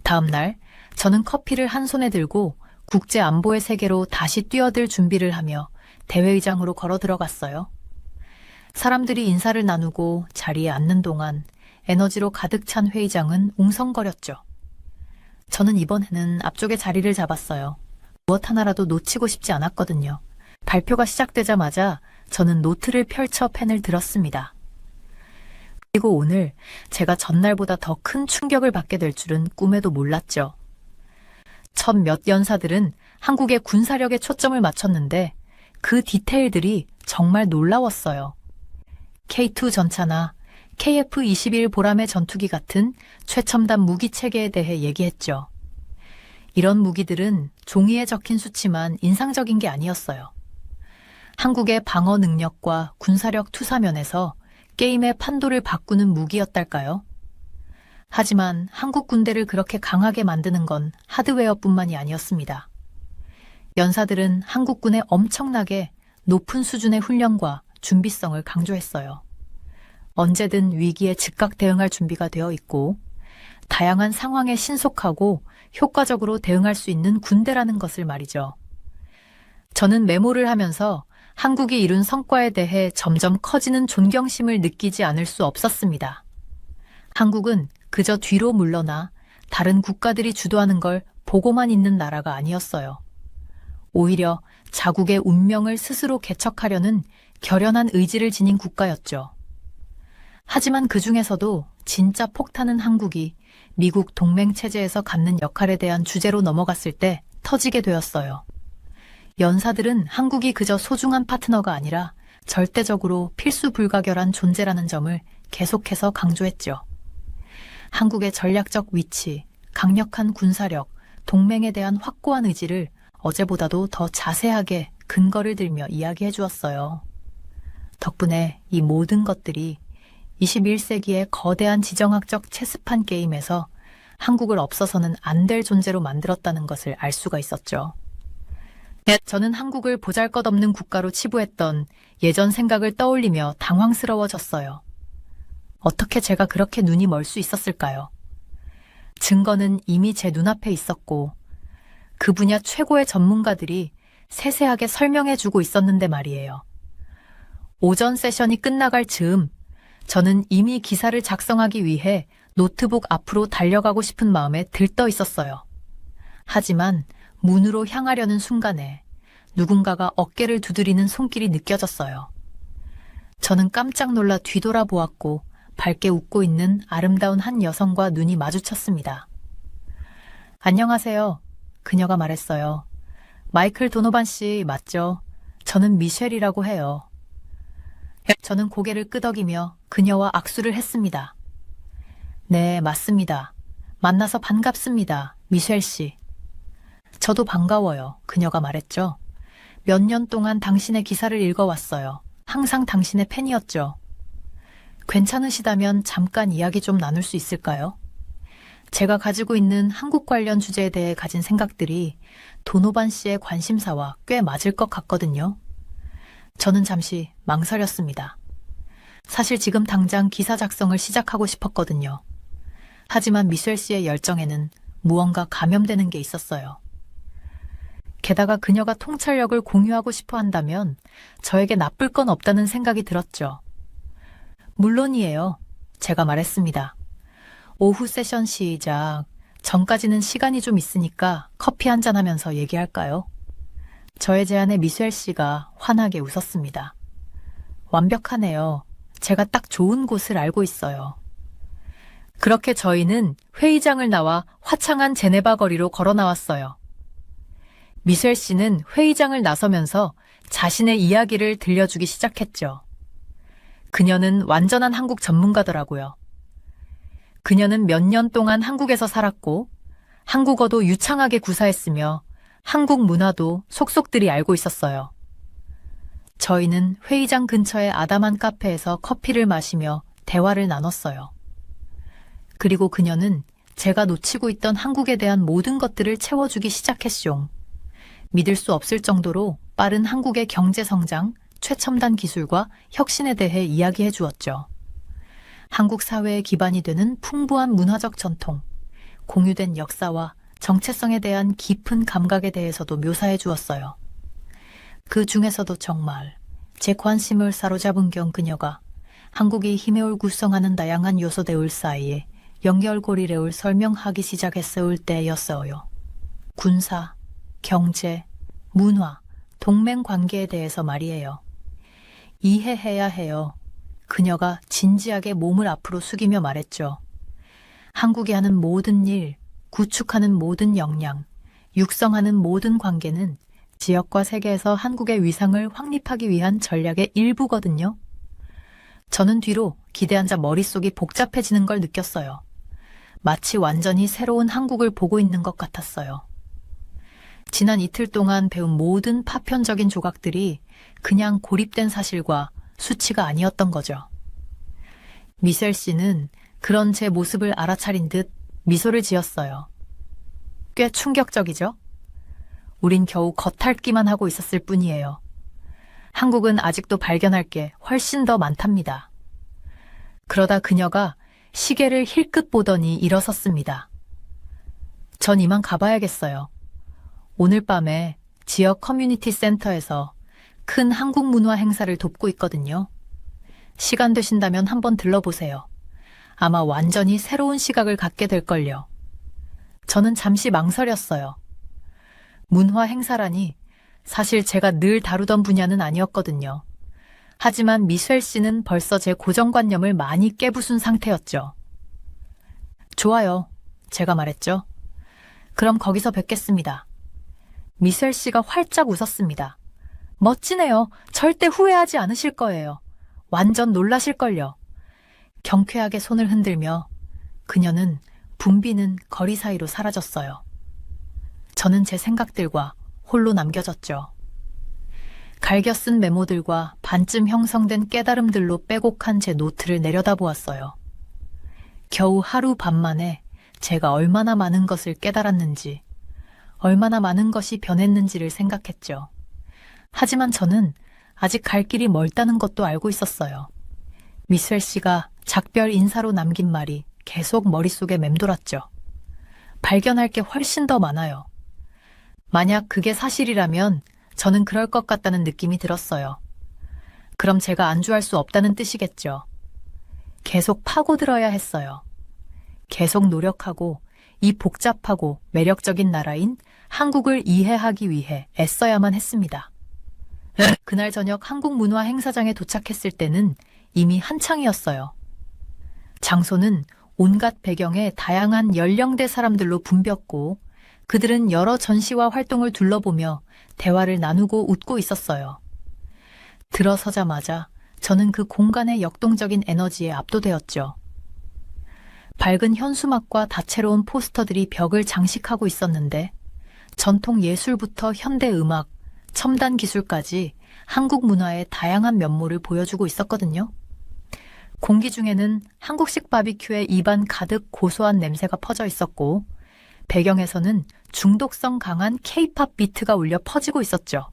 다음 날 저는 커피를 한 손에 들고 국제 안보의 세계로 다시 뛰어들 준비를 하며 대회의장으로 걸어 들어갔어요. 사람들이 인사를 나누고 자리에 앉는 동안 에너지로 가득 찬 회의장은 웅성거렸죠. 저는 이번에는 앞쪽에 자리를 잡았어요. 무엇 하나라도 놓치고 싶지 않았거든요. 발표가 시작되자마자 저는 노트를 펼쳐 펜을 들었습니다. 그리고 오늘 제가 전날보다 더 큰 충격을 받게 될 줄은 꿈에도 몰랐죠. 첫 몇 연사들은 한국의 군사력에 초점을 맞췄는데 그 디테일들이 정말 놀라웠어요. K2 전차나 KF-21 보람의 전투기 같은 최첨단 무기 체계에 대해 얘기했죠. 이런 무기들은 종이에 적힌 수치만 인상적인 게 아니었어요. 한국의 방어 능력과 군사력 투사면에서 게임의 판도를 바꾸는 무기였달까요? 하지만 한국 군대를 그렇게 강하게 만드는 건 하드웨어뿐만이 아니었습니다. 연사들은 한국군의 엄청나게 높은 수준의 훈련과 준비성을 강조했어요. 언제든 위기에 즉각 대응할 준비가 되어 있고 다양한 상황에 신속하고 효과적으로 대응할 수 있는 군대라는 것을 말이죠. 저는 메모를 하면서 한국이 이룬 성과에 대해 점점 커지는 존경심을 느끼지 않을 수 없었습니다. 한국은 그저 뒤로 물러나 다른 국가들이 주도하는 걸 보고만 있는 나라가 아니었어요. 오히려 자국의 운명을 스스로 개척하려는 결연한 의지를 지닌 국가였죠. 하지만 그 중에서도 진짜 폭탄은 한국이 미국 동맹 체제에서 갖는 역할에 대한 주제로 넘어갔을 때 터지게 되었어요. 연사들은 한국이 그저 소중한 파트너가 아니라 절대적으로 필수 불가결한 존재라는 점을 계속해서 강조했죠. 한국의 전략적 위치, 강력한 군사력, 동맹에 대한 확고한 의지를 어제보다도 더 자세하게 근거를 들며 이야기해 주었어요. 덕분에 이 모든 것들이 21세기의 거대한 지정학적 체스판 게임에서 한국을 없어서는 안 될 존재로 만들었다는 것을 알 수가 있었죠. 저는 한국을 보잘것없는 국가로 치부했던 예전 생각을 떠올리며 당황스러워졌어요. 어떻게 제가 그렇게 눈이 멀 수 있었을까요? 증거는 이미 제 눈앞에 있었고 그 분야 최고의 전문가들이 세세하게 설명해주고 있었는데 말이에요. 오전 세션이 끝나갈 즈음 저는 이미 기사를 작성하기 위해 노트북 앞으로 달려가고 싶은 마음에 들떠 있었어요. 하지만 문으로 향하려는 순간에 누군가가 어깨를 두드리는 손길이 느껴졌어요. 저는 깜짝 놀라 뒤돌아보았고 밝게 웃고 있는 아름다운 한 여성과 눈이 마주쳤습니다. 안녕하세요. 그녀가 말했어요. 마이클 도노반 씨 맞죠? 저는 미셸이라고 해요. 저는 고개를 끄덕이며 그녀와 악수를 했습니다. 네, 맞습니다. 만나서 반갑습니다. 미셸 씨. 저도 반가워요. 그녀가 말했죠. 몇 년 동안 당신의 기사를 읽어왔어요. 항상 당신의 팬이었죠. 괜찮으시다면 잠깐 이야기 좀 나눌 수 있을까요? 제가 가지고 있는 한국 관련 주제에 대해 가진 생각들이 도노반 씨의 관심사와 꽤 맞을 것 같거든요. 저는 잠시 망설였습니다. 사실 지금 당장 기사 작성을 시작하고 싶었거든요. 하지만 미셸 씨의 열정에는 무언가 감염되는 게 있었어요. 게다가 그녀가 통찰력을 공유하고 싶어 한다면 저에게 나쁠 건 없다는 생각이 들었죠. 물론이에요. 제가 말했습니다. 오후 세션 시작. 전까지는 시간이 좀 있으니까 커피 한잔 하면서 얘기할까요? 저의 제안에 미셸 씨가 환하게 웃었습니다. 완벽하네요. 제가 딱 좋은 곳을 알고 있어요. 그렇게 저희는 회의장을 나와 화창한 제네바 거리로 걸어 나왔어요. 미셸 씨는 회의장을 나서면서 자신의 이야기를 들려주기 시작했죠. 그녀는 완전한 한국 전문가더라고요. 그녀는 몇 년 동안 한국에서 살았고 한국어도 유창하게 구사했으며 한국 문화도 속속들이 알고 있었어요. 저희는 회의장 근처의 아담한 카페에서 커피를 마시며 대화를 나눴어요. 그리고 그녀는 제가 놓치고 있던 한국에 대한 모든 것들을 채워주기 시작했쇼. 믿을 수 없을 정도로 빠른 한국의 경제 성장, 최첨단 기술과 혁신에 대해 이야기해 주었죠. 한국 사회의 기반이 되는 풍부한 문화적 전통, 공유된 역사와 정체성에 대한 깊은 감각에 대해서도 묘사해 주었어요. 그 중에서도 정말 제 관심을 사로잡은 경 그녀가 한국이 힘을 구성하는 다양한 요소들 사이에 연결고리를 설명하기 시작했을 때였어요. 군사, 경제, 문화, 동맹 관계에 대해서 말이에요. 이해해야 해요. 그녀가 진지하게 몸을 앞으로 숙이며 말했죠. 한국이 하는 모든 일, 구축하는 모든 역량, 육성하는 모든 관계는 지역과 세계에서 한국의 위상을 확립하기 위한 전략의 일부거든요. 저는 뒤로 기대한 자 머릿속이 복잡해지는 걸 느꼈어요. 마치 완전히 새로운 한국을 보고 있는 것 같았어요. 지난 이틀 동안 배운 모든 파편적인 조각들이 그냥 고립된 사실과 수치가 아니었던 거죠. 미셸 씨는 그런 제 모습을 알아차린 듯 미소를 지었어요. 꽤 충격적이죠? 우린 겨우 겉핥기만 하고 있었을 뿐이에요. 한국은 아직도 발견할 게 훨씬 더 많답니다. 그러다 그녀가 시계를 힐끗 보더니 일어섰습니다. 전 이만 가봐야겠어요. 오늘 밤에 지역 커뮤니티 센터에서 큰 한국 문화 행사를 돕고 있거든요. 시간 되신다면 한번 들러보세요. 아마 완전히 새로운 시각을 갖게 될걸요. 저는 잠시 망설였어요. 문화 행사라니 사실 제가 늘 다루던 분야는 아니었거든요. 하지만 미셸 씨는 벌써 제 고정관념을 많이 깨부순 상태였죠. 좋아요. 제가 말했죠. 그럼 거기서 뵙겠습니다. 미셀 씨가 활짝 웃었습니다. 멋지네요. 절대 후회하지 않으실 거예요. 완전 놀라실걸요. 경쾌하게 손을 흔들며 그녀는 붐비는 거리 사이로 사라졌어요. 저는 제 생각들과 홀로 남겨졌죠. 갈겨 쓴 메모들과 반쯤 형성된 깨달음들로 빼곡한 제 노트를 내려다보았어요. 겨우 하루 반 만에 제가 얼마나 많은 것을 깨달았는지, 얼마나 많은 것이 변했는지를 생각했죠. 하지만 저는 아직 갈 길이 멀다는 것도 알고 있었어요. 미셀 씨가 작별 인사로 남긴 말이 계속 머릿속에 맴돌았죠. 발견할 게 훨씬 더 많아요. 만약 그게 사실이라면 저는 그럴 것 같다는 느낌이 들었어요. 그럼 제가 안주할 수 없다는 뜻이겠죠. 계속 파고들어야 했어요. 계속 노력하고 이 복잡하고 매력적인 나라인 한국을 이해하기 위해 애써야만 했습니다. 그날 저녁 한국문화 행사장에 도착했을 때는 이미 한창이었어요. 장소는 온갖 배경의 다양한 연령대 사람들로 붐볐고 그들은 여러 전시와 활동을 둘러보며 대화를 나누고 웃고 있었어요. 들어서자마자 저는 그 공간의 역동적인 에너지에 압도되었죠. 밝은 현수막과 다채로운 포스터들이 벽을 장식하고 있었는데 전통 예술부터 현대 음악, 첨단 기술까지 한국 문화의 다양한 면모를 보여주고 있었거든요. 공기 중에는 한국식 바비큐에 입안 가득 고소한 냄새가 퍼져 있었고 배경에서는 중독성 강한 K-팝 비트가 울려 퍼지고 있었죠.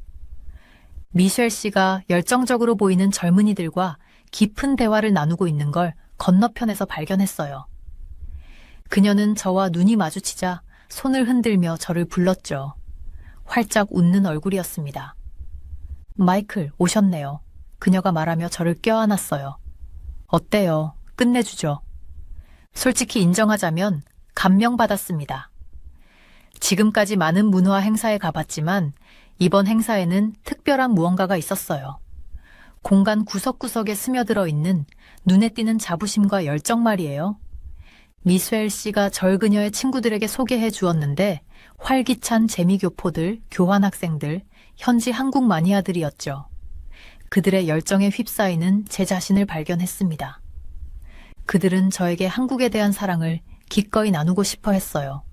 미셸 씨가 열정적으로 보이는 젊은이들과 깊은 대화를 나누고 있는 걸 건너편에서 발견했어요. 그녀는 저와 눈이 마주치자 손을 흔들며 저를 불렀죠. 활짝 웃는 얼굴이었습니다. 마이클, 오셨네요. 그녀가 말하며 저를 껴안았어요. 어때요? 끝내주죠. 솔직히 인정하자면 감명받았습니다. 지금까지 많은 문화 행사에 가봤지만 이번 행사에는 특별한 무언가가 있었어요. 공간 구석구석에 스며들어 있는 눈에 띄는 자부심과 열정 말이에요. 미셀 씨가 절 그녀의 친구들에게 소개해 주었는데 활기찬 재미교포들, 교환학생들, 현지 한국 마니아들이었죠. 그들의 열정에 휩싸이는 제 자신을 발견했습니다. 그들은 저에게 한국에 대한 사랑을 기꺼이 나누고 싶어 했어요.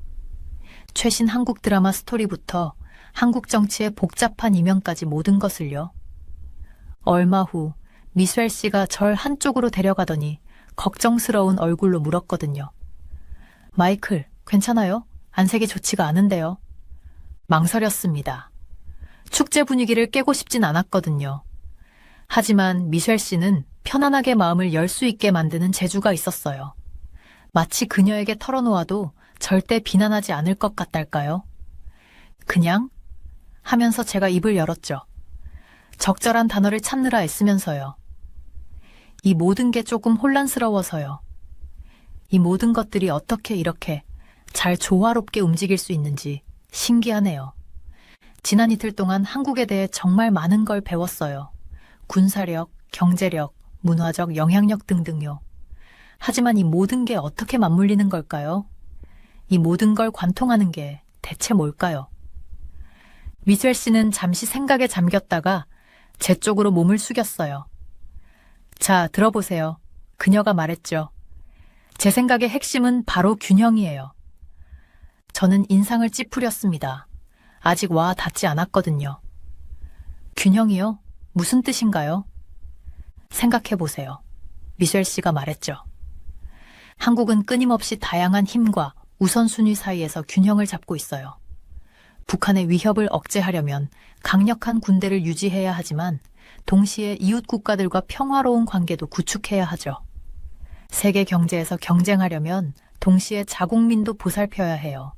최신 한국 드라마 스토리부터 한국 정치의 복잡한 이면까지 모든 것을요. 얼마 후 미셀 씨가 절 한쪽으로 데려가더니 걱정스러운 얼굴로 물었거든요. 마이클, 괜찮아요? 안색이 좋지가 않은데요. 망설였습니다. 축제 분위기를 깨고 싶진 않았거든요. 하지만 미셸 씨는 편안하게 마음을 열 수 있게 만드는 재주가 있었어요. 마치 그녀에게 털어놓아도 절대 비난하지 않을 것 같달까요? 그냥 하면서 제가 입을 열었죠. 적절한 단어를 찾느라 애쓰면서요. 이 모든 게 조금 혼란스러워서요. 이 모든 것들이 어떻게 이렇게 잘 조화롭게 움직일 수 있는지 신기하네요. 지난 이틀 동안 한국에 대해 정말 많은 걸 배웠어요. 군사력, 경제력, 문화적 영향력 등등요. 하지만 이 모든 게 어떻게 맞물리는 걸까요? 이 모든 걸 관통하는 게 대체 뭘까요? 미셸 씨는 잠시 생각에 잠겼다가 제 쪽으로 몸을 숙였어요. 자, 들어보세요. 그녀가 말했죠. 제 생각의 핵심은 바로 균형이에요. 저는 인상을 찌푸렸습니다. 아직 와 닿지 않았거든요. 균형이요? 무슨 뜻인가요? 생각해보세요. 미셸 씨가 말했죠. 한국은 끊임없이 다양한 힘과 우선순위 사이에서 균형을 잡고 있어요. 북한의 위협을 억제하려면 강력한 군대를 유지해야 하지만 동시에 이웃 국가들과 평화로운 관계도 구축해야 하죠. 세계 경제에서 경쟁하려면 동시에 자국민도 보살펴야 해요.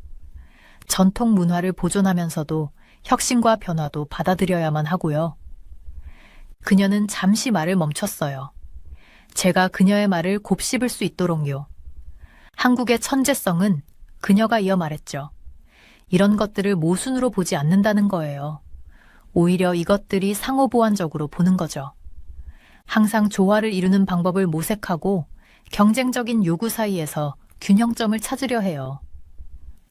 전통 문화를 보존하면서도 혁신과 변화도 받아들여야만 하고요. 그녀는 잠시 말을 멈췄어요. 제가 그녀의 말을 곱씹을 수 있도록요. 한국의 천재성은 그녀가 이어 말했죠. 이런 것들을 모순으로 보지 않는다는 거예요. 오히려 이것들이 상호보완적으로 보는 거죠. 항상 조화를 이루는 방법을 모색하고 경쟁적인 요구 사이에서 균형점을 찾으려 해요.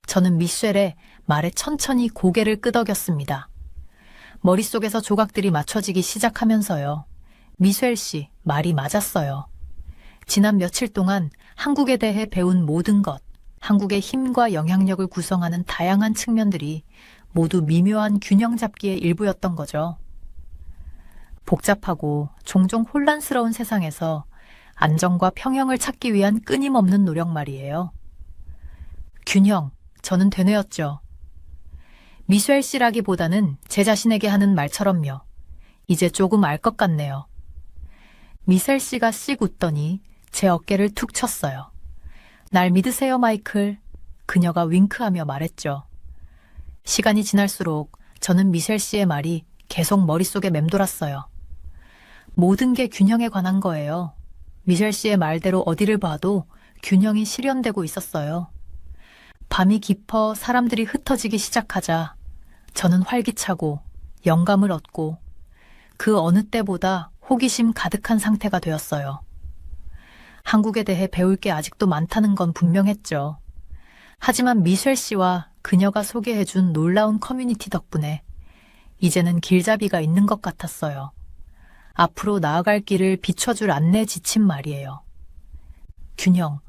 저는 미셸의 말에 천천히 고개를 끄덕였습니다. 머릿속에서 조각들이 맞춰지기 시작하면서요. 미셸 씨, 말이 맞았어요. 지난 며칠 동안 한국에 대해 배운 모든 것, 한국의 힘과 영향력을 구성하는 다양한 측면들이 모두 미묘한 균형 잡기의 일부였던 거죠. 복잡하고 종종 혼란스러운 세상에서 안정과 평형을 찾기 위한 끊임없는 노력 말이에요. 균형, 저는 되뇌었죠. 미셸 씨라기보다는 제 자신에게 하는 말처럼요. 이제 조금 알 것 같네요. 미셸 씨가 씩 웃더니 제 어깨를 툭 쳤어요. 날 믿으세요, 마이클. 그녀가 윙크하며 말했죠. 시간이 지날수록 저는 미셸 씨의 말이 계속 머릿속에 맴돌았어요. 모든 게 균형에 관한 거예요. 미셸 씨의 말대로 어디를 봐도 균형이 실현되고 있었어요. 밤이 깊어 사람들이 흩어지기 시작하자 저는 활기차고 영감을 얻고 그 어느 때보다 호기심 가득한 상태가 되었어요. 한국에 대해 배울 게 아직도 많다는 건 분명했죠. 하지만 미셸 씨와 그녀가 소개해준 놀라운 커뮤니티 덕분에 이제는 길잡이가 있는 것 같았어요. 앞으로 나아갈 길을 비춰줄 안내 지침 말이에요. 균형,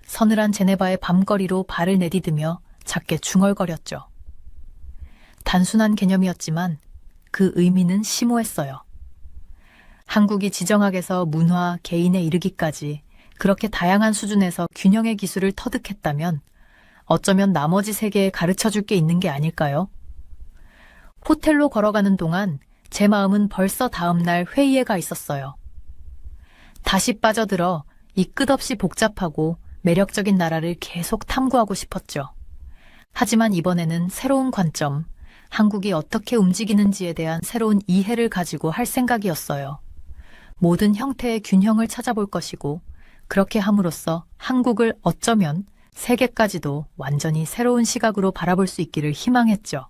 서늘한 제네바의 밤거리로 발을 내디디며 작게 중얼거렸죠. 단순한 개념이었지만 그 의미는 심오했어요. 한국이 지정학에서 문화, 개인에 이르기까지 그렇게 다양한 수준에서 균형의 기술을 터득했다면 어쩌면 나머지 세계에 가르쳐줄 게 있는 게 아닐까요? 호텔로 걸어가는 동안 제 마음은 벌써 다음 날 회의에 가 있었어요. 다시 빠져들어 이 끝없이 복잡하고 매력적인 나라를 계속 탐구하고 싶었죠. 하지만 이번에는 새로운 관점, 한국이 어떻게 움직이는지에 대한 새로운 이해를 가지고 할 생각이었어요. 모든 형태의 균형을 찾아볼 것이고 그렇게 함으로써 한국을 어쩌면 세계까지도 완전히 새로운 시각으로 바라볼 수 있기를 희망했죠.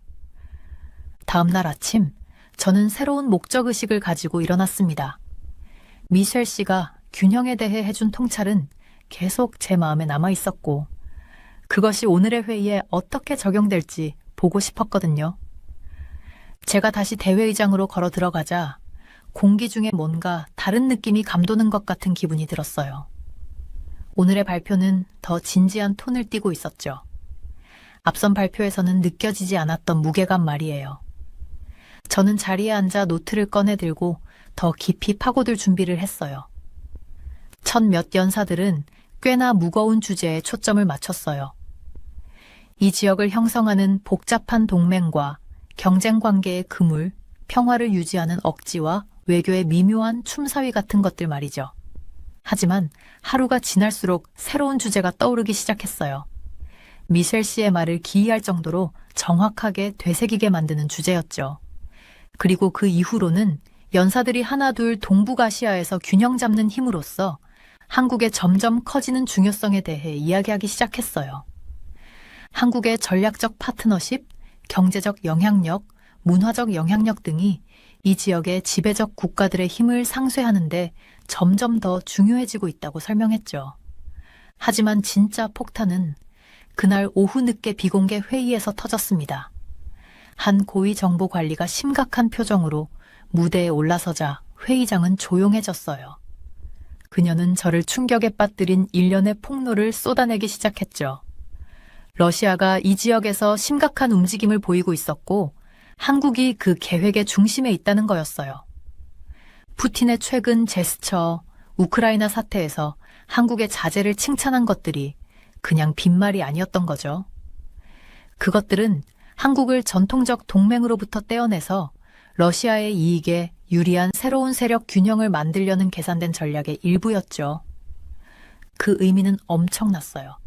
다음 날 아침, 저는 새로운 목적의식을 가지고 일어났습니다. 미셸 씨가 균형에 대해 해준 통찰은 계속 제 마음에 남아 있었고 그것이 오늘의 회의에 어떻게 적용될지 보고 싶었거든요. 제가 다시 대회의장으로 걸어 들어가자 공기 중에 뭔가 다른 느낌이 감도는 것 같은 기분이 들었어요. 오늘의 발표는 더 진지한 톤을 띠고 있었죠. 앞선 발표에서는 느껴지지 않았던 무게감 말이에요. 저는 자리에 앉아 노트를 꺼내 들고 더 깊이 파고들 준비를 했어요. 첫 몇 연사들은 꽤나 무거운 주제에 초점을 맞췄어요. 이 지역을 형성하는 복잡한 동맹과 경쟁 관계의 그물, 평화를 유지하는 억지와 외교의 미묘한 춤사위 같은 것들 말이죠. 하지만 하루가 지날수록 새로운 주제가 떠오르기 시작했어요. 미셸 씨의 말을 기이할 정도로 정확하게 되새기게 만드는 주제였죠. 그리고 그 이후로는 연사들이 하나둘 동북아시아에서 균형 잡는 힘으로써 한국의 점점 커지는 중요성에 대해 이야기하기 시작했어요. 한국의 전략적 파트너십, 경제적 영향력, 문화적 영향력 등이 이 지역의 지배적 국가들의 힘을 상쇄하는데 점점 더 중요해지고 있다고 설명했죠. 하지만 진짜 폭탄은 그날 오후 늦게 비공개 회의에서 터졌습니다. 한 고위 정보관리가 심각한 표정으로 무대에 올라서자 회의장은 조용해졌어요. 그녀는 저를 충격에 빠뜨린 일련의 폭로를 쏟아내기 시작했죠. 러시아가 이 지역에서 심각한 움직임을 보이고 있었고 한국이 그 계획의 중심에 있다는 거였어요. 푸틴의 최근 제스처, 우크라이나 사태에서 한국의 자제를 칭찬한 것들이 그냥 빈말이 아니었던 거죠. 그것들은 한국을 전통적 동맹으로부터 떼어내서 러시아의 이익에 유리한 새로운 세력 균형을 만들려는 계산된 전략의 일부였죠. 그 의미는 엄청났어요.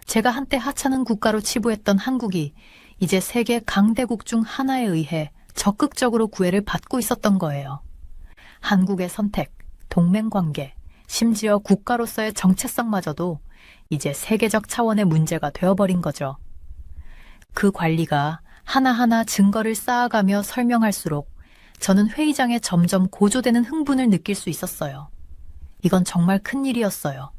제가 한때 하찮은 국가로 치부했던 한국이 이제 세계 강대국 중 하나에 의해 적극적으로 구애를 받고 있었던 거예요. 한국의 선택, 동맹관계, 심지어 국가로서의 정체성마저도 이제 세계적 차원의 문제가 되어버린 거죠. 그 관리가 하나하나 증거를 쌓아가며 설명할수록 저는 회의장에 점점 고조되는 흥분을 느낄 수 있었어요. 이건 정말 큰 일이었어요.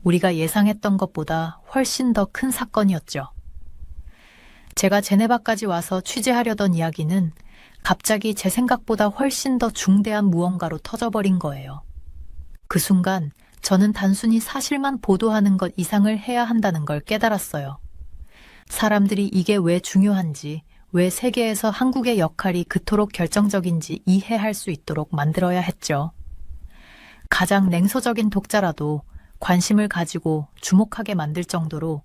우리가 예상했던 것보다 훨씬 더 큰 사건이었죠. 제가 제네바까지 와서 취재하려던 이야기는 갑자기 제 생각보다 훨씬 더 중대한 무언가로 터져버린 거예요. 그 순간 저는 단순히 사실만 보도하는 것 이상을 해야 한다는 걸 깨달았어요. 사람들이 이게 왜 중요한지, 왜 세계에서 한국의 역할이 그토록 결정적인지 이해할 수 있도록 만들어야 했죠. 가장 냉소적인 독자라도 관심을 가지고 주목하게 만들 정도로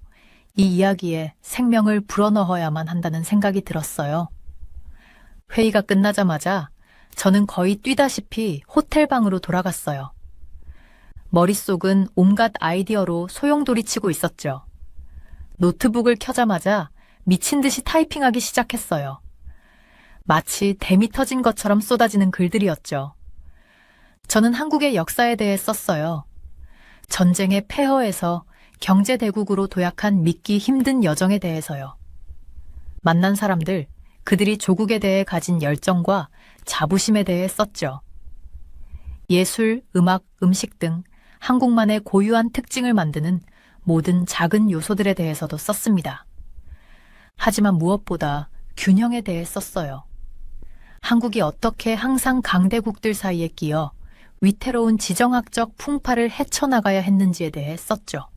이 이야기에 생명을 불어넣어야만 한다는 생각이 들었어요. 회의가 끝나자마자 저는 거의 뛰다시피 호텔방으로 돌아갔어요. 머릿속은 온갖 아이디어로 소용돌이치고 있었죠. 노트북을 켜자마자 미친 듯이 타이핑하기 시작했어요. 마치 댐이 터진 것처럼 쏟아지는 글들이었죠. 저는 한국의 역사에 대해 썼어요. 전쟁의 폐허에서 경제대국으로 도약한 믿기 힘든 여정에 대해서요. 만난 사람들, 그들이 조국에 대해 가진 열정과 자부심에 대해 썼죠. 예술, 음악, 음식 등 한국만의 고유한 특징을 만드는 모든 작은 요소들에 대해서도 썼습니다. 하지만 무엇보다 균형에 대해 썼어요. 한국이 어떻게 항상 강대국들 사이에 끼어 위태로운 지정학적 풍파를 헤쳐나가야 했는지에 대해 썼죠.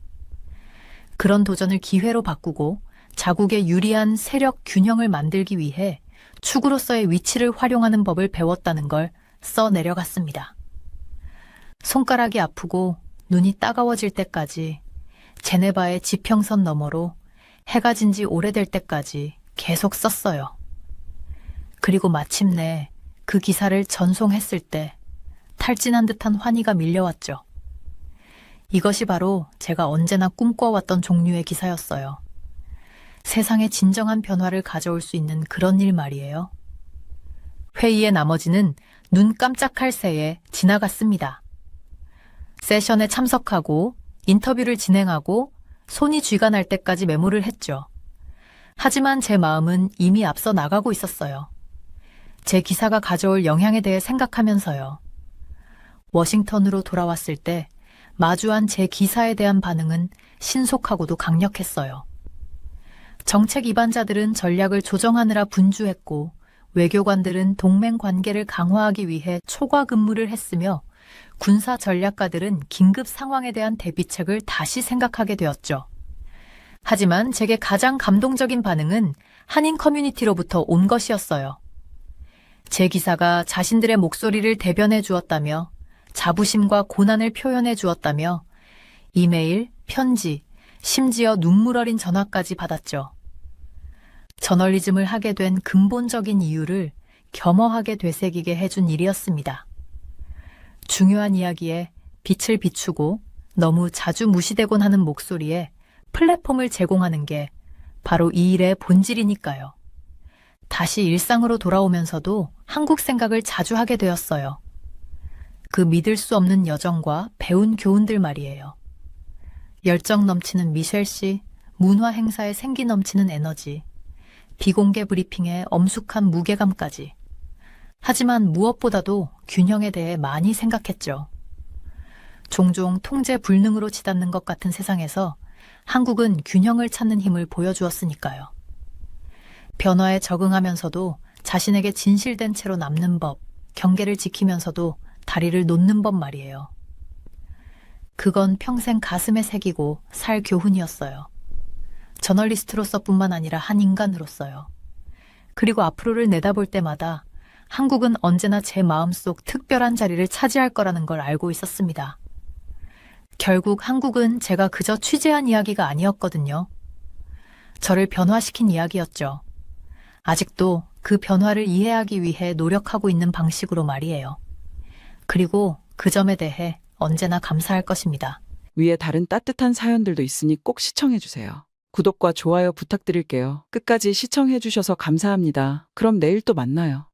그런 도전을 기회로 바꾸고 자국의 유리한 세력 균형을 만들기 위해 축으로서의 위치를 활용하는 법을 배웠다는 걸 써내려갔습니다. 손가락이 아프고 눈이 따가워질 때까지 제네바의 지평선 너머로 해가 진 지 오래될 때까지 계속 썼어요. 그리고 마침내 그 기사를 전송했을 때 탈진한 듯한 환희가 밀려왔죠. 이것이 바로 제가 언제나 꿈꿔왔던 종류의 기사였어요. 세상에 진정한 변화를 가져올 수 있는 그런 일 말이에요. 회의의 나머지는 눈 깜짝할 새에 지나갔습니다. 세션에 참석하고 인터뷰를 진행하고 손이 쥐가 날 때까지 메모를 했죠. 하지만 제 마음은 이미 앞서 나가고 있었어요. 제 기사가 가져올 영향에 대해 생각하면서요. 워싱턴으로 돌아왔을 때 마주한 제 기사에 대한 반응은 신속하고도 강력했어요. 정책 입안자들은 전략을 조정하느라 분주했고 외교관들은 동맹 관계를 강화하기 위해 초과 근무를 했으며 군사 전략가들은 긴급 상황에 대한 대비책을 다시 생각하게 되었죠. 하지만 제게 가장 감동적인 반응은 한인 커뮤니티로부터 온 것이었어요. 제 기사가 자신들의 목소리를 대변해 주었다며 자부심과 고난을 표현해 주었다며 이메일, 편지, 심지어 눈물 어린 전화까지 받았죠. 저널리즘을 하게 된 근본적인 이유를 겸허하게 되새기게 해준 일이었습니다. 중요한 이야기에 빛을 비추고 너무 자주 무시되곤 하는 목소리에 플랫폼을 제공하는 게 바로 이 일의 본질이니까요. 다시 일상으로 돌아오면서도 한국 생각을 자주 하게 되었어요. 그 믿을 수 없는 여정과 배운 교훈들 말이에요. 열정 넘치는 미셸 씨, 문화 행사에 생기 넘치는 에너지, 비공개 브리핑의 엄숙한 무게감까지. 하지만 무엇보다도 균형에 대해 많이 생각했죠. 종종 통제 불능으로 치닫는 것 같은 세상에서 한국은 균형을 찾는 힘을 보여주었으니까요. 변화에 적응하면서도 자신에게 진실된 채로 남는 법, 경계를 지키면서도 다리를 놓는 법 말이에요. 그건 평생 가슴에 새기고 살 교훈이었어요. 저널리스트로서뿐만 아니라 한 인간으로서요. 그리고 앞으로를 내다볼 때마다 한국은 언제나 제 마음속 특별한 자리를 차지할 거라는 걸 알고 있었습니다. 결국 한국은 제가 그저 취재한 이야기가 아니었거든요. 저를 변화시킨 이야기였죠. 아직도 그 변화를 이해하기 위해 노력하고 있는 방식으로 말이에요. 그리고 그 점에 대해 언제나 감사할 것입니다. 위에 다른 따뜻한 사연들도 있으니 꼭 시청해주세요. 구독과 좋아요 부탁드릴게요. 끝까지 시청해주셔서 감사합니다. 그럼 내일 또 만나요.